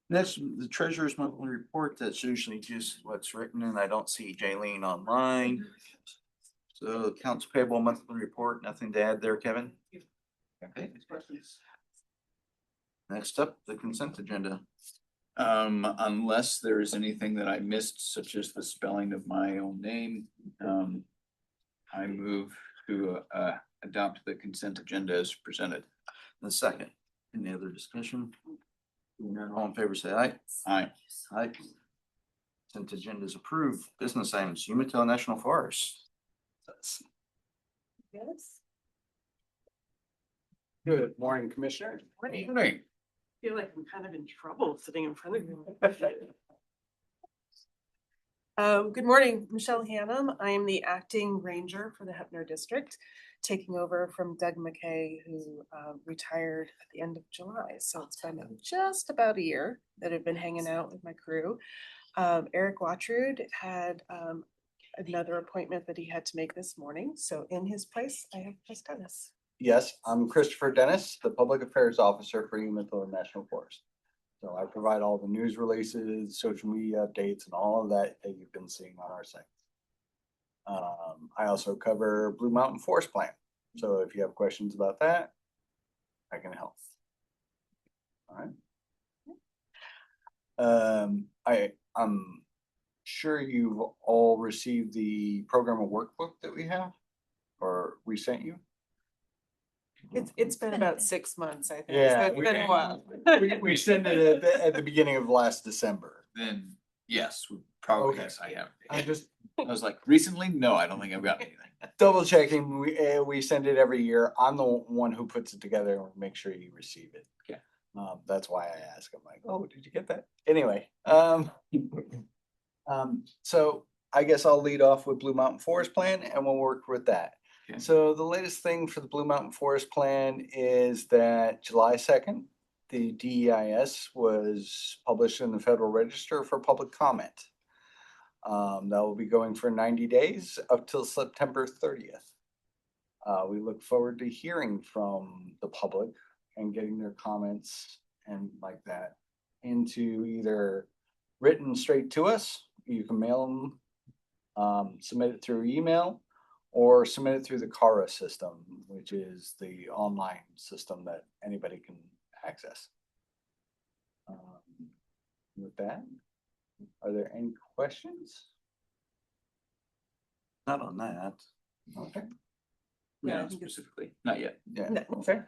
Next, the treasurer's monthly report. That's usually just what's written, and I don't see Jaylene online. So accounts payable monthly report, nothing to add there, Kevin? Okay. Next up, the consent agenda. Unless there is anything that I missed, such as the spelling of my own name, I move to adopt the consent agenda as presented. The second, any other discussion? All in favor, say aye. Aye. Aye. Consent agenda is approved. Business items, Umatilla National Forest. Yes. Good morning, Commissioner. Good morning. I feel like I'm kind of in trouble sitting in front of you. Good morning, Michelle Hannum. I am the acting ranger for the Hefner District, taking over from Doug McKay, who retired at the end of July. So it's been just about a year that I've been hanging out with my crew. Eric Wattrud had another appointment that he had to make this morning. So in his place, I have Chris Dennis. Yes, I'm Christopher Dennis, the Public Affairs Officer for Umatilla National Forest. So I provide all the news releases, social media updates, and all of that you've been seeing on our site. I also cover Blue Mountain Forest Plan. So if you have questions about that, I can help. All right. I'm sure you've all received the program of workbook that we have, or we sent you. It's been about 6 months, I think. Yeah, So it's been a while. We sent it at the beginning of last December. Then, yes, probably, Okay. yes, I have. I just I was like, recently? No, I don't think I've got anything. double checking. We send it every year. I'm the one who puts it together and make sure you receive it. Okay. That's why I ask. I'm like, oh, did you get that? Anyway, so I guess I'll lead off with Blue Mountain Forest Plan and we'll work with that. Okay. So the latest thing for the Blue Mountain Forest Plan is that July 2nd, the DEIS was published in the Federal Register for public comment. That will be going for 90 days up till September 30th. We look forward to hearing from the public and getting their comments and like that into either written straight to us. You can mail them, submit it through email, or submit it through the CARA system, which is the online system that anybody can access. With that, are there any questions? Not on that. Okay. Yeah, specifically, not yet. Yeah. No. Okay.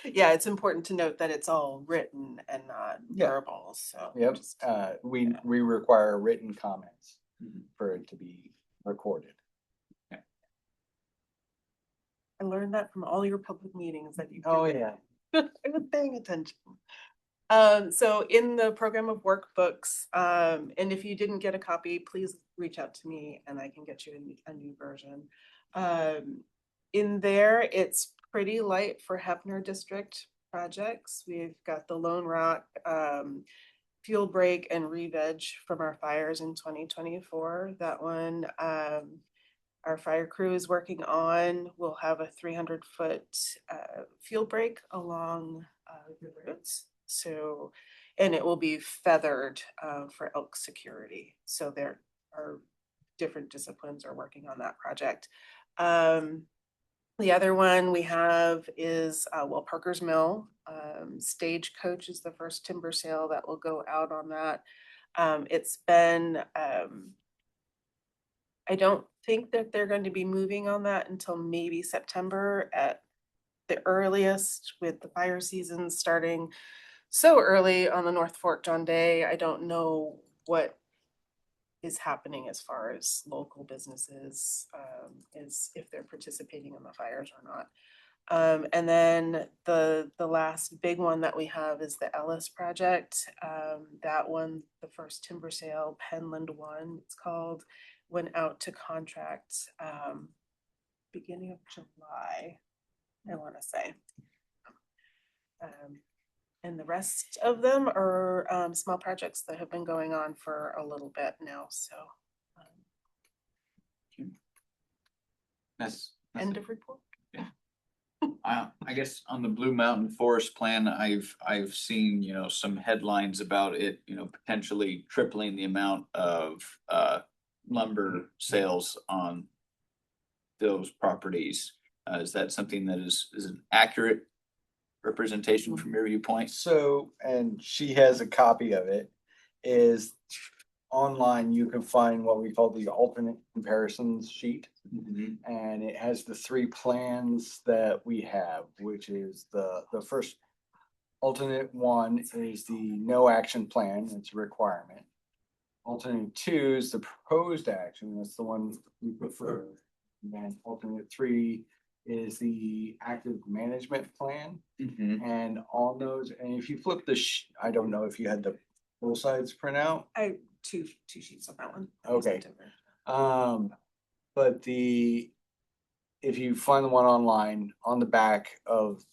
Yeah, it's important to note that it's all written and not Yeah. verbal, so. Yep. just- We require written comments Mhm. for it to be recorded. I learned that from all your public meetings that you. Oh, yeah. I was paying attention. So in the program of workbooks, and if you didn't get a copy, please reach out to me and I can get you a new version. In there, it's pretty light for Hefner District projects. We've got the Lone Rock fuel break and re-veg from our fires in 2024. That one, our fire crew is working on. We'll have a 300-foot fuel break along the roads. So, and it will be feathered for elk security. So there are different disciplines are working on that project. The other one we have is Parker's Mill. Stagecoach is the first timber sale that will go out on that. It's been, I don't think that they're going to be moving on that until maybe September at the earliest, with the fire season starting so early on the North Fork John Day. I don't know what is happening as far as local businesses, is if they're participating in the fires or not. And then the last big one that we have is the Ellis project. That one, the first timber sale, Penland One, it's called, went out to contract beginning of July, I want to say. And the rest of them are small projects that have been going on for a little bit now, so. That's End of report. I guess on the Blue Mountain Forest Plan, I've seen, you know, some headlines about it, you know, potentially tripling the amount of lumber sales on those properties. Is that something that is an accurate representation from your viewpoint? So, and she has a copy of it, is online, you can find what we call the alternate comparisons sheet. And it has the three plans that we have, which is the first alternate one is the no action plan, it's a requirement. Alternate two is the proposed action, that's the one we prefer. And then alternate three is the active management plan. And on those, and if you flip the, I don't know if you had the both sides print out. I two sheets on that one. Okay. But if you find the one online, on the back of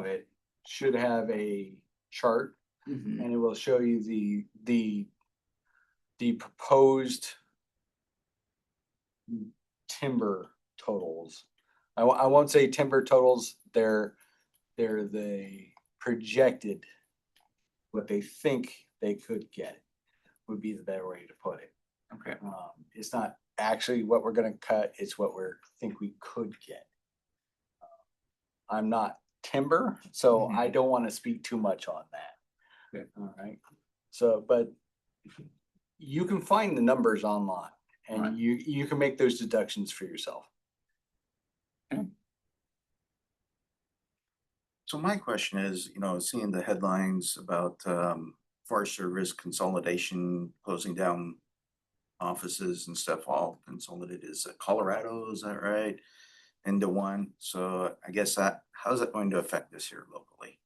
it should have a chart, and it will show you the proposed timber totals. I won't say timber totals, they're the projected, what they think they could get would be the better way to put it. Okay. It's not actually what we're gonna cut, it's what think we could get. I'm not timber, so I don't want to speak too much on that. Okay. All right. So, but you can find the numbers online and Right. you can make those deductions for yourself. So my question is, you know, seeing the headlines about Forest Service consolidation, closing down offices and stuff, all consolidated, is Colorado, is that right? Into one. So I guess how's that going to affect this here locally?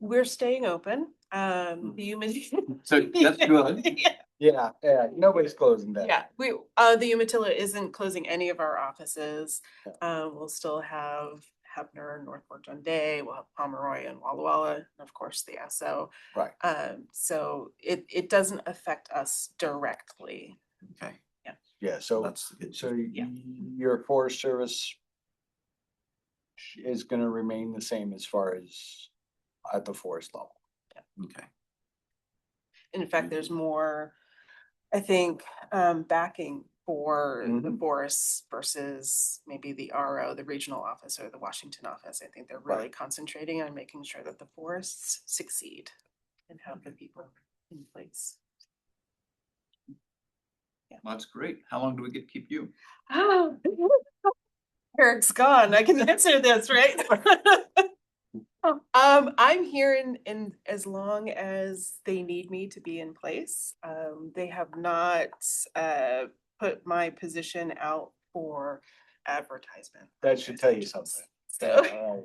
We're staying open. The humidity. So that's good. Yeah, nobody's closing that. Yeah, the Umatilla isn't closing any of our offices. We'll still have Hefner, North Fork John Day, we'll have Pomeroy and Walla Walla, and of course the SO. Right. So it doesn't affect us directly. Okay. Yeah, so That's the good. so Yeah. your Forest Service is gonna remain the same as far as at the forest level. Okay. In fact, there's more, I think, backing for the forests versus maybe the RO, the regional office or the Washington office. I think they're really concentrating on making sure that the forests succeed and have the people in place. Well, that's great. How long do we get to keep you? Eric's gone. I can answer this, right? I'm here in as long as they need me to be in place. They have not put my position out for advertisement. That should tell you something. So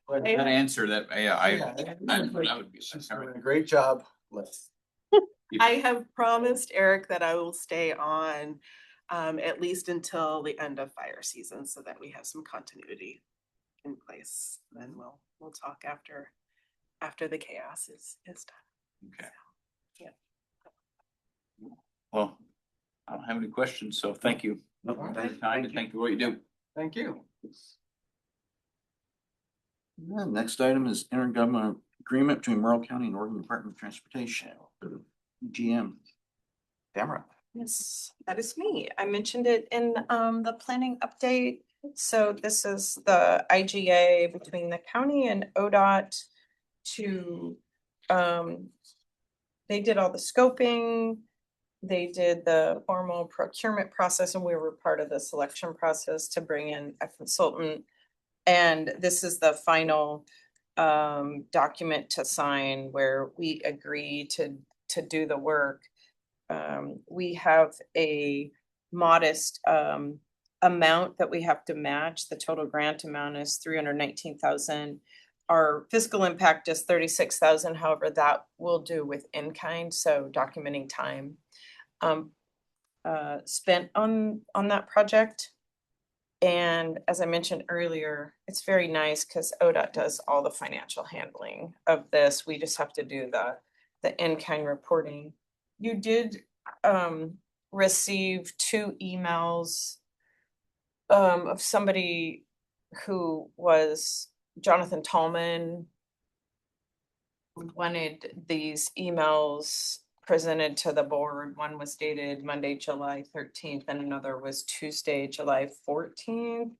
That answer that, I would be. She's doing a great job. I have promised Eric that I will stay on at least until the end of fire season so that we have some continuity in place. Then we'll talk after the chaos is done. Okay. Well, I don't have any questions, so thank you. No, for thank your time and thank you for what you do. Thank you. Yeah, next item is intergovernmental agreement between Morrow County and Oregon Department of Transportation. GM. Tamara. Yes, that is me. I mentioned it in the planning update. So this is the IGA between the county and ODOT to they did all the scoping. They did the formal procurement process and we were part of the selection process to bring in a consultant. And this is the final document to sign where we agree to do the work. We have a modest amount that we have to match. The total grant amount is 319,000. Our fiscal impact is 36,000. However, that will do with in-kind, so documenting time spent on that project. And as I mentioned earlier, it's very nice because ODOT does all the financial handling of this. We just have to do the in-kind reporting. You did receive 2 emails of somebody who was Jonathan Tallman wanted these emails presented to the board. One was dated Monday, July 13th, and another was Tuesday, July 14th.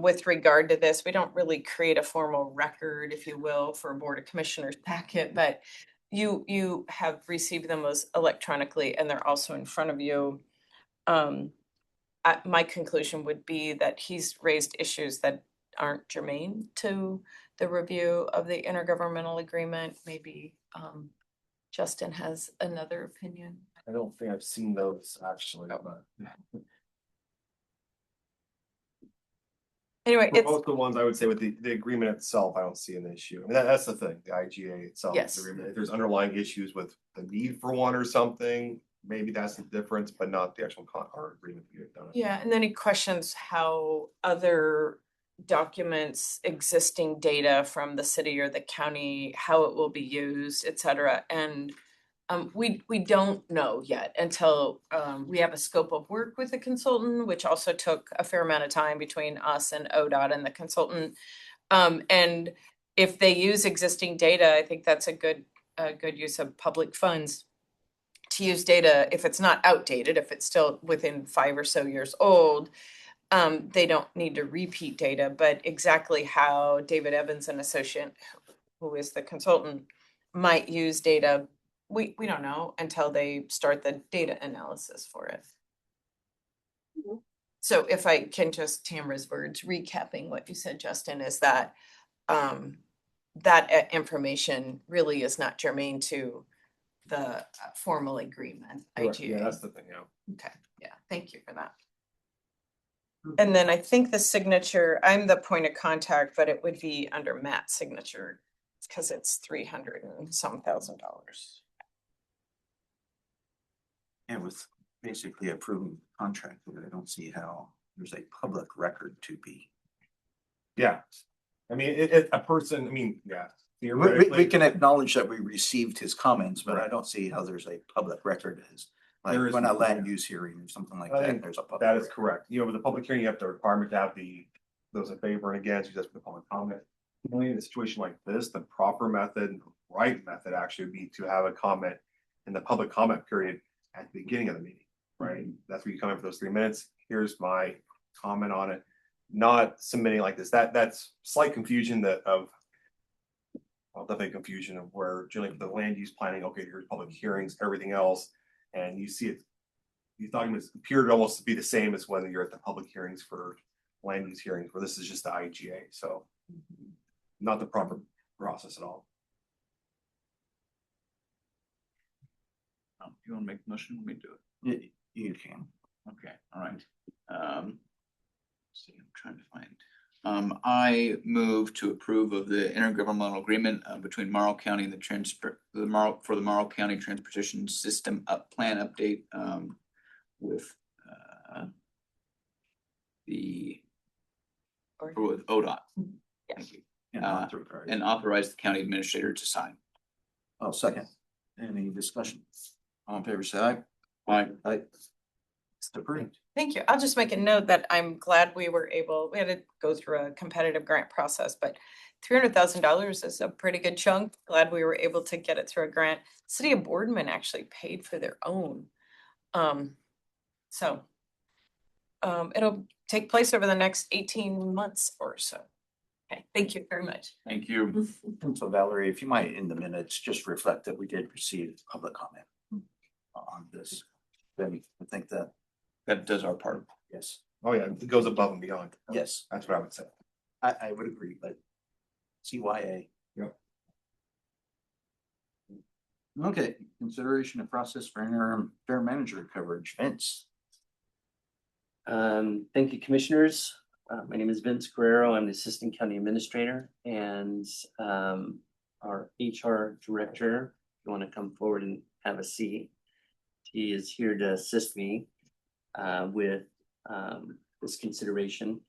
With regard to this, we don't really create a formal record, if you will, for a Board of Commissioners packet, but you have received them as electronically and they're also in front of you. My conclusion would be that he's raised issues that aren't germane to the review of the intergovernmental agreement. Maybe Justin has another opinion. I don't think I've seen those actually, but. Anyway, For it's both the ones I would say with the agreement itself, I don't see an issue. I mean, that's the thing, the IGA itself. Yes. The agreement. If there's underlying issues with the need for one or something, maybe that's the difference, but not the actual or agreement that you've done. yeah, and then he questions how other documents, existing data from the city or the county, how it will be used, et cetera. And we don't know yet until we have a scope of work with a consultant, which also took a fair amount of time between us and ODOT and the consultant. And if they use existing data, I think that's a good use of public funds to use data if it's not outdated, if it's still within 5 or so years old. They don't need to repeat data, but exactly how David Evans, an associate, who is the consultant, might use data, we don't know until they start the data analysis for it. So if I can just Tamara's words, recapping what you said, Justin, is that that information really is not germane to the formal agreement. Correct. IGA. Yeah, that's the thing, yeah. Okay, yeah, thank you for that. And then I think the signature, I'm the point of contact, but it would be under Matt's signature because it's $300 and some thousand. And with basically a proven contract, I don't see how there's a public record to be. Yeah. I mean, a person, I mean, yeah. We Theoretically, can acknowledge that we received his comments, but I don't see how there's a public record as like There is when a no- land use hearing or something like I that, think there's a public. that is record. correct. You know, with the public hearing, you have the requirement to have those in favor and against, that's the public comment. Only in a situation like this, the proper method, right method actually would be to have a comment in the public comment period at the beginning of the meeting, right? That's where you come in for those 3 minutes. Here's my comment on it. Not submitting like this. That's slight confusion definitely confusion of where generally the land use planning, okay, here's public hearings, everything else. And you see it, these documents appear to almost be the same as when you're at the public hearings for land use hearings, where this is just the IGA. So not the proper process at all. You want to make a motion? Let me do it. You can. Okay, all right. Let's see, I'm trying to find. I move to approve of the intergovernmental agreement between Morrow County and the Morrow County Transportation System Plan Update with with ODOT. Thank you. And authorize the county administrator to sign. Oh, second. Any discussion? All in favor, say aye. Aye. Aye. It's approved. Thank you. I'll just make a note that I'm glad we had to go through a competitive grant process, but $300,000 is a pretty good chunk. Glad we were able to get it through a grant. City of Boardman actually paid for their own. So it'll take place over the next 18 months or so. Okay, thank you very much. Thank you. And so Valerie, if you might, in the minutes, just reflect that we did receive public comment on this. Then I think that, That does our part. yes, Oh, yeah, it goes above and beyond. yes, That's what I would say. I would agree, but CYA. Yep. Okay, consideration of process for interim fair manager coverage, Vince. Thank you, commissioners. My name is Vince Guerrero. I'm the Assistant County Administrator, and our HR Director, if you want to come forward and have a seat, he is here to assist me with this consideration.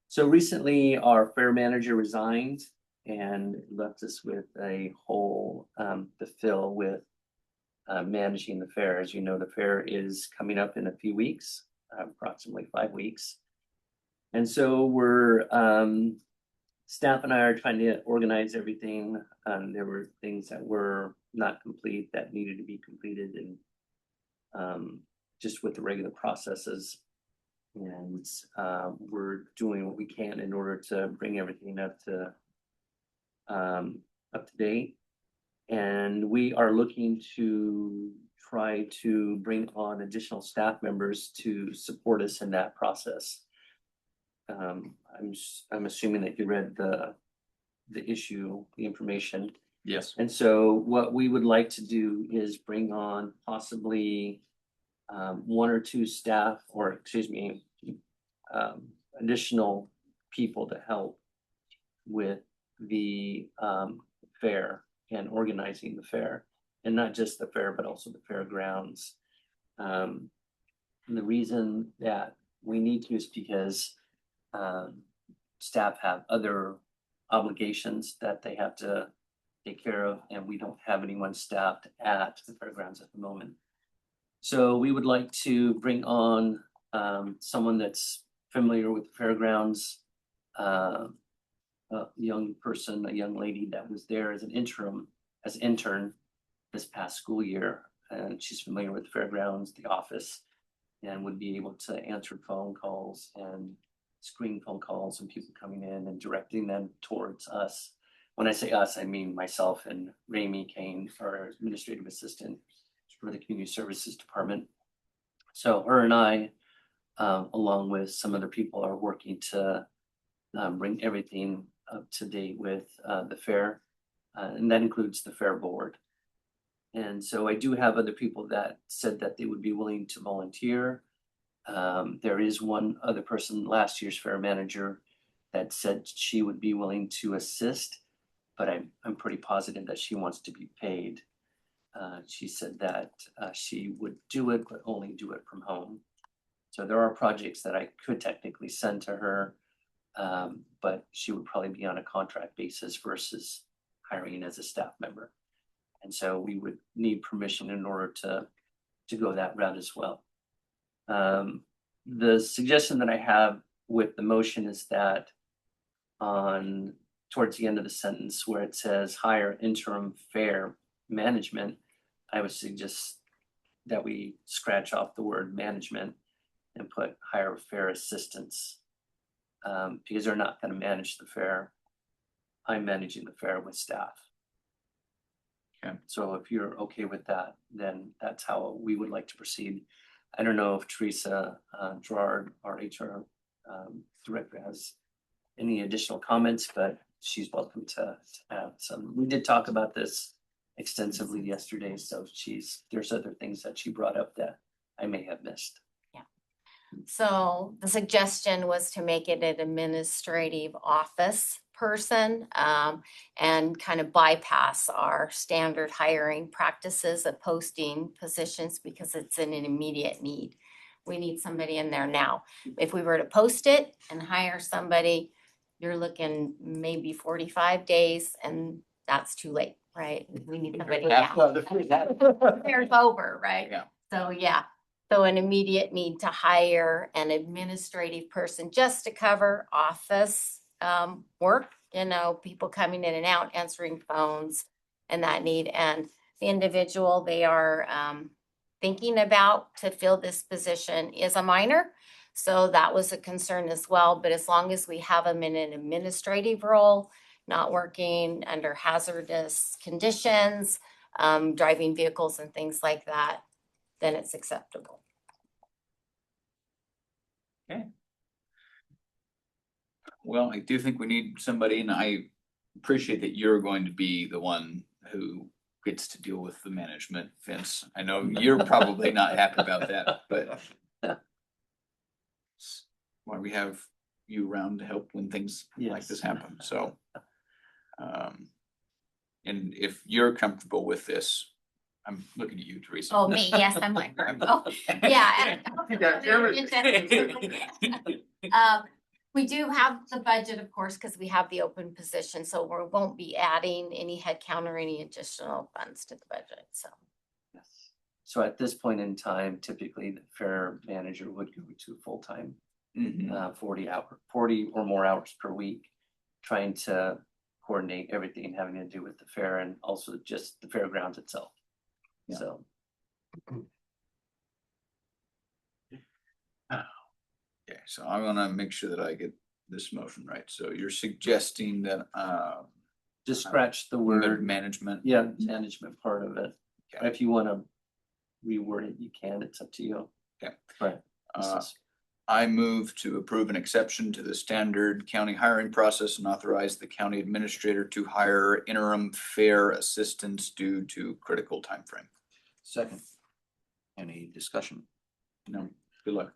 So recently, our fair manager resigned and left us with a hole to fill with managing the fair. As you know, the fair is coming up in a few weeks, approximately 5 weeks. And so we're, staff and I are trying to organize everything. There were things that were not complete that needed to be completed, and just with the regular processes. And we're doing what we can in order to bring everything up to date. And we are looking to try to bring on additional staff members to support us in that process. I'm assuming that you read the issue, the information. Yes. And so what we would like to do is bring on possibly 1 or 2 staff, or excuse me, additional people to help with the fair and organizing the fair, and not just the fair, but also the fairgrounds. And the reason that we need to is because staff have other obligations that they have to take care of, and we don't have anyone staffed at the fairgrounds at the moment. So we would like to bring on someone that's familiar with the fairgrounds, a young person, a young lady that was there as an intern this past school year, and she's familiar with the fairgrounds, the office, and would be able to answer phone calls and screen phone calls and people coming in and directing them towards us. When I say us, I mean myself and Ramey Kane, our administrative assistant for the community services department. So her and I, along with some other people, are working to bring everything up to date with the fair, and that includes the fair board. And so I do have other people that said that they would be willing to volunteer. There is one other person, last year's fair manager, that said she would be willing to assist, but I'm pretty positive that she wants to be paid. She said that she would do it, but only do it from home. So there are projects that I could technically send to her, but she would probably be on a contract basis versus hiring as a staff member. And so we would need permission in order to go that route as well. The suggestion that I have with the motion is that towards the end of the sentence where it says hire interim fair management, I would suggest that we scratch off the word management and put hire fair assistance, because they're not going to manage the fair. I'm managing the fair with staff. Okay. So if you're okay with that, then that's how we would like to proceed. I don't know if Teresa Gerard, our HR director, has any additional comments, but she's welcome to have some. We did talk about this extensively yesterday, so there's other things that she brought up that I may have missed. So the suggestion was to make it an administrative office person, and kind of bypass our standard hiring practices of posting positions because it's an immediate need. We need somebody in there now. If we were to post it and hire somebody, you're looking maybe 45 days, and that's too late. right? We need somebody Half now. of the- Fair's over, right? Yeah. So, yeah, so an immediate need to hire an administrative person just to cover office work, people coming in and out, answering phones and that need. And the individual they are thinking about to fill this position is a minor. So that was a concern as well. But as long as we have them in an administrative role, not working under hazardous conditions, driving vehicles and things like that, then it's acceptable. Well, I do think we need somebody, and I appreciate that you're going to be the one who gets to deal with the management, Vince. I know you're probably not happy about that, but why we have you around to help when things like Yes. this happen, so. And if you're comfortable with this, I'm looking at you, Teresa. Oh, me, yes, I'm like, oh, yeah. We do have the budget, of course, because we have the open position, so we won't be adding any headcount or any additional funds to the budget, so. Yes. So at this point in time, typically the fair manager would go to full-time, Mhm. 40 or more hours per week, trying to coordinate everything having to do with the fair and also just the fairgrounds itself. Yeah. So. Okay, so I wanna make sure that I get this motion right. So you're suggesting that, Just scratch the the word, management. yeah, management part of it. Okay. If you wanna reword it, you can, it's up to you. Okay. Right. I move to approve an exception to the standard county hiring process and authorize the county administrator to hire interim fair assistants due to critical time frame. Second. Any discussion? No, good luck.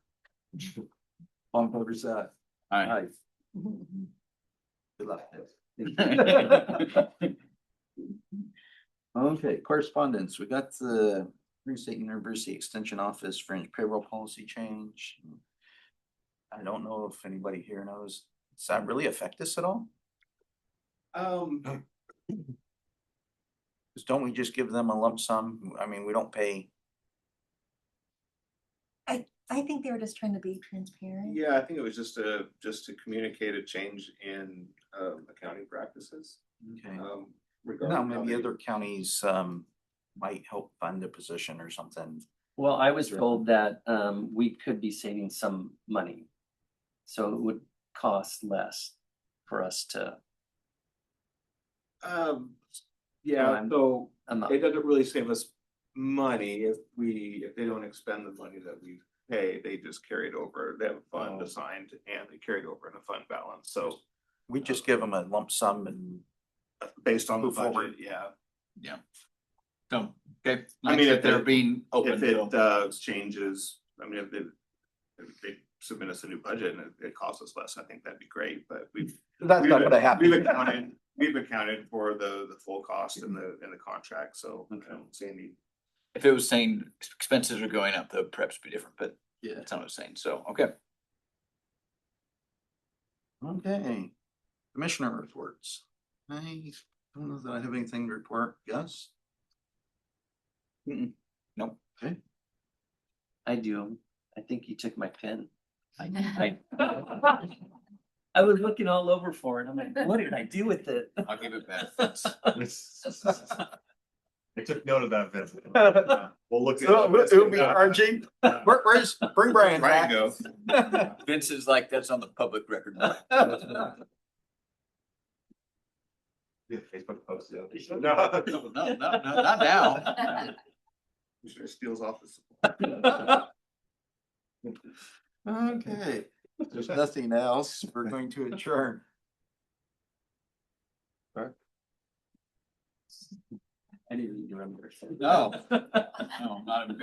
All in favor, say aye. Aye. Good luck. Aye. Okay, correspondence. We got the Green State University Extension Office fringe payroll policy change. I don't know if anybody here knows, does that really affect us at all? Cause don't we just give them a lump sum? I mean, we don't pay. I think they were just trying to be transparent. Yeah, I think it was just to communicate a change in accounting practices. Okay. Regarding Now, how maybe they- other counties might help fund a position or something. Well, I was told that we could be saving some money. So it would cost less for us to. Yeah, I'm- so I'm not, it doesn't really save us money if they don't expend the money that we pay, they just carry it over. They have a fund assigned and they carry it over in a fund balance, so We just give them a lump sum and based on the Move forward. budget, yeah. So, okay. I mean, if if they're it- being open, If so- it changes, I mean, if they submit us a new budget and it costs us less, I think that'd be great, but that's not gonna happen. we've accounted for the full cost in the contract, so I don't see any. if it was saying expenses are going up, the perhaps be different, but Yeah. that's not what it's saying, so, okay. Okay, commissioner reports. I don't know that I have anything to report, yes? Nope. Okay, I do. I think you took my pen. I was looking all over for it. I'm like, what did I do with it? I'll give it back. I took note of that, Vince. We'll look so it'll be RG, where's, bring Brian back. go. Vince is like, that's on the public record. Yeah, Facebook post, yeah. No, not now. Sure steals off the. Okay, if there's nothing else, we're going to adjourn. I didn't even remember. No, no, not embarrassed.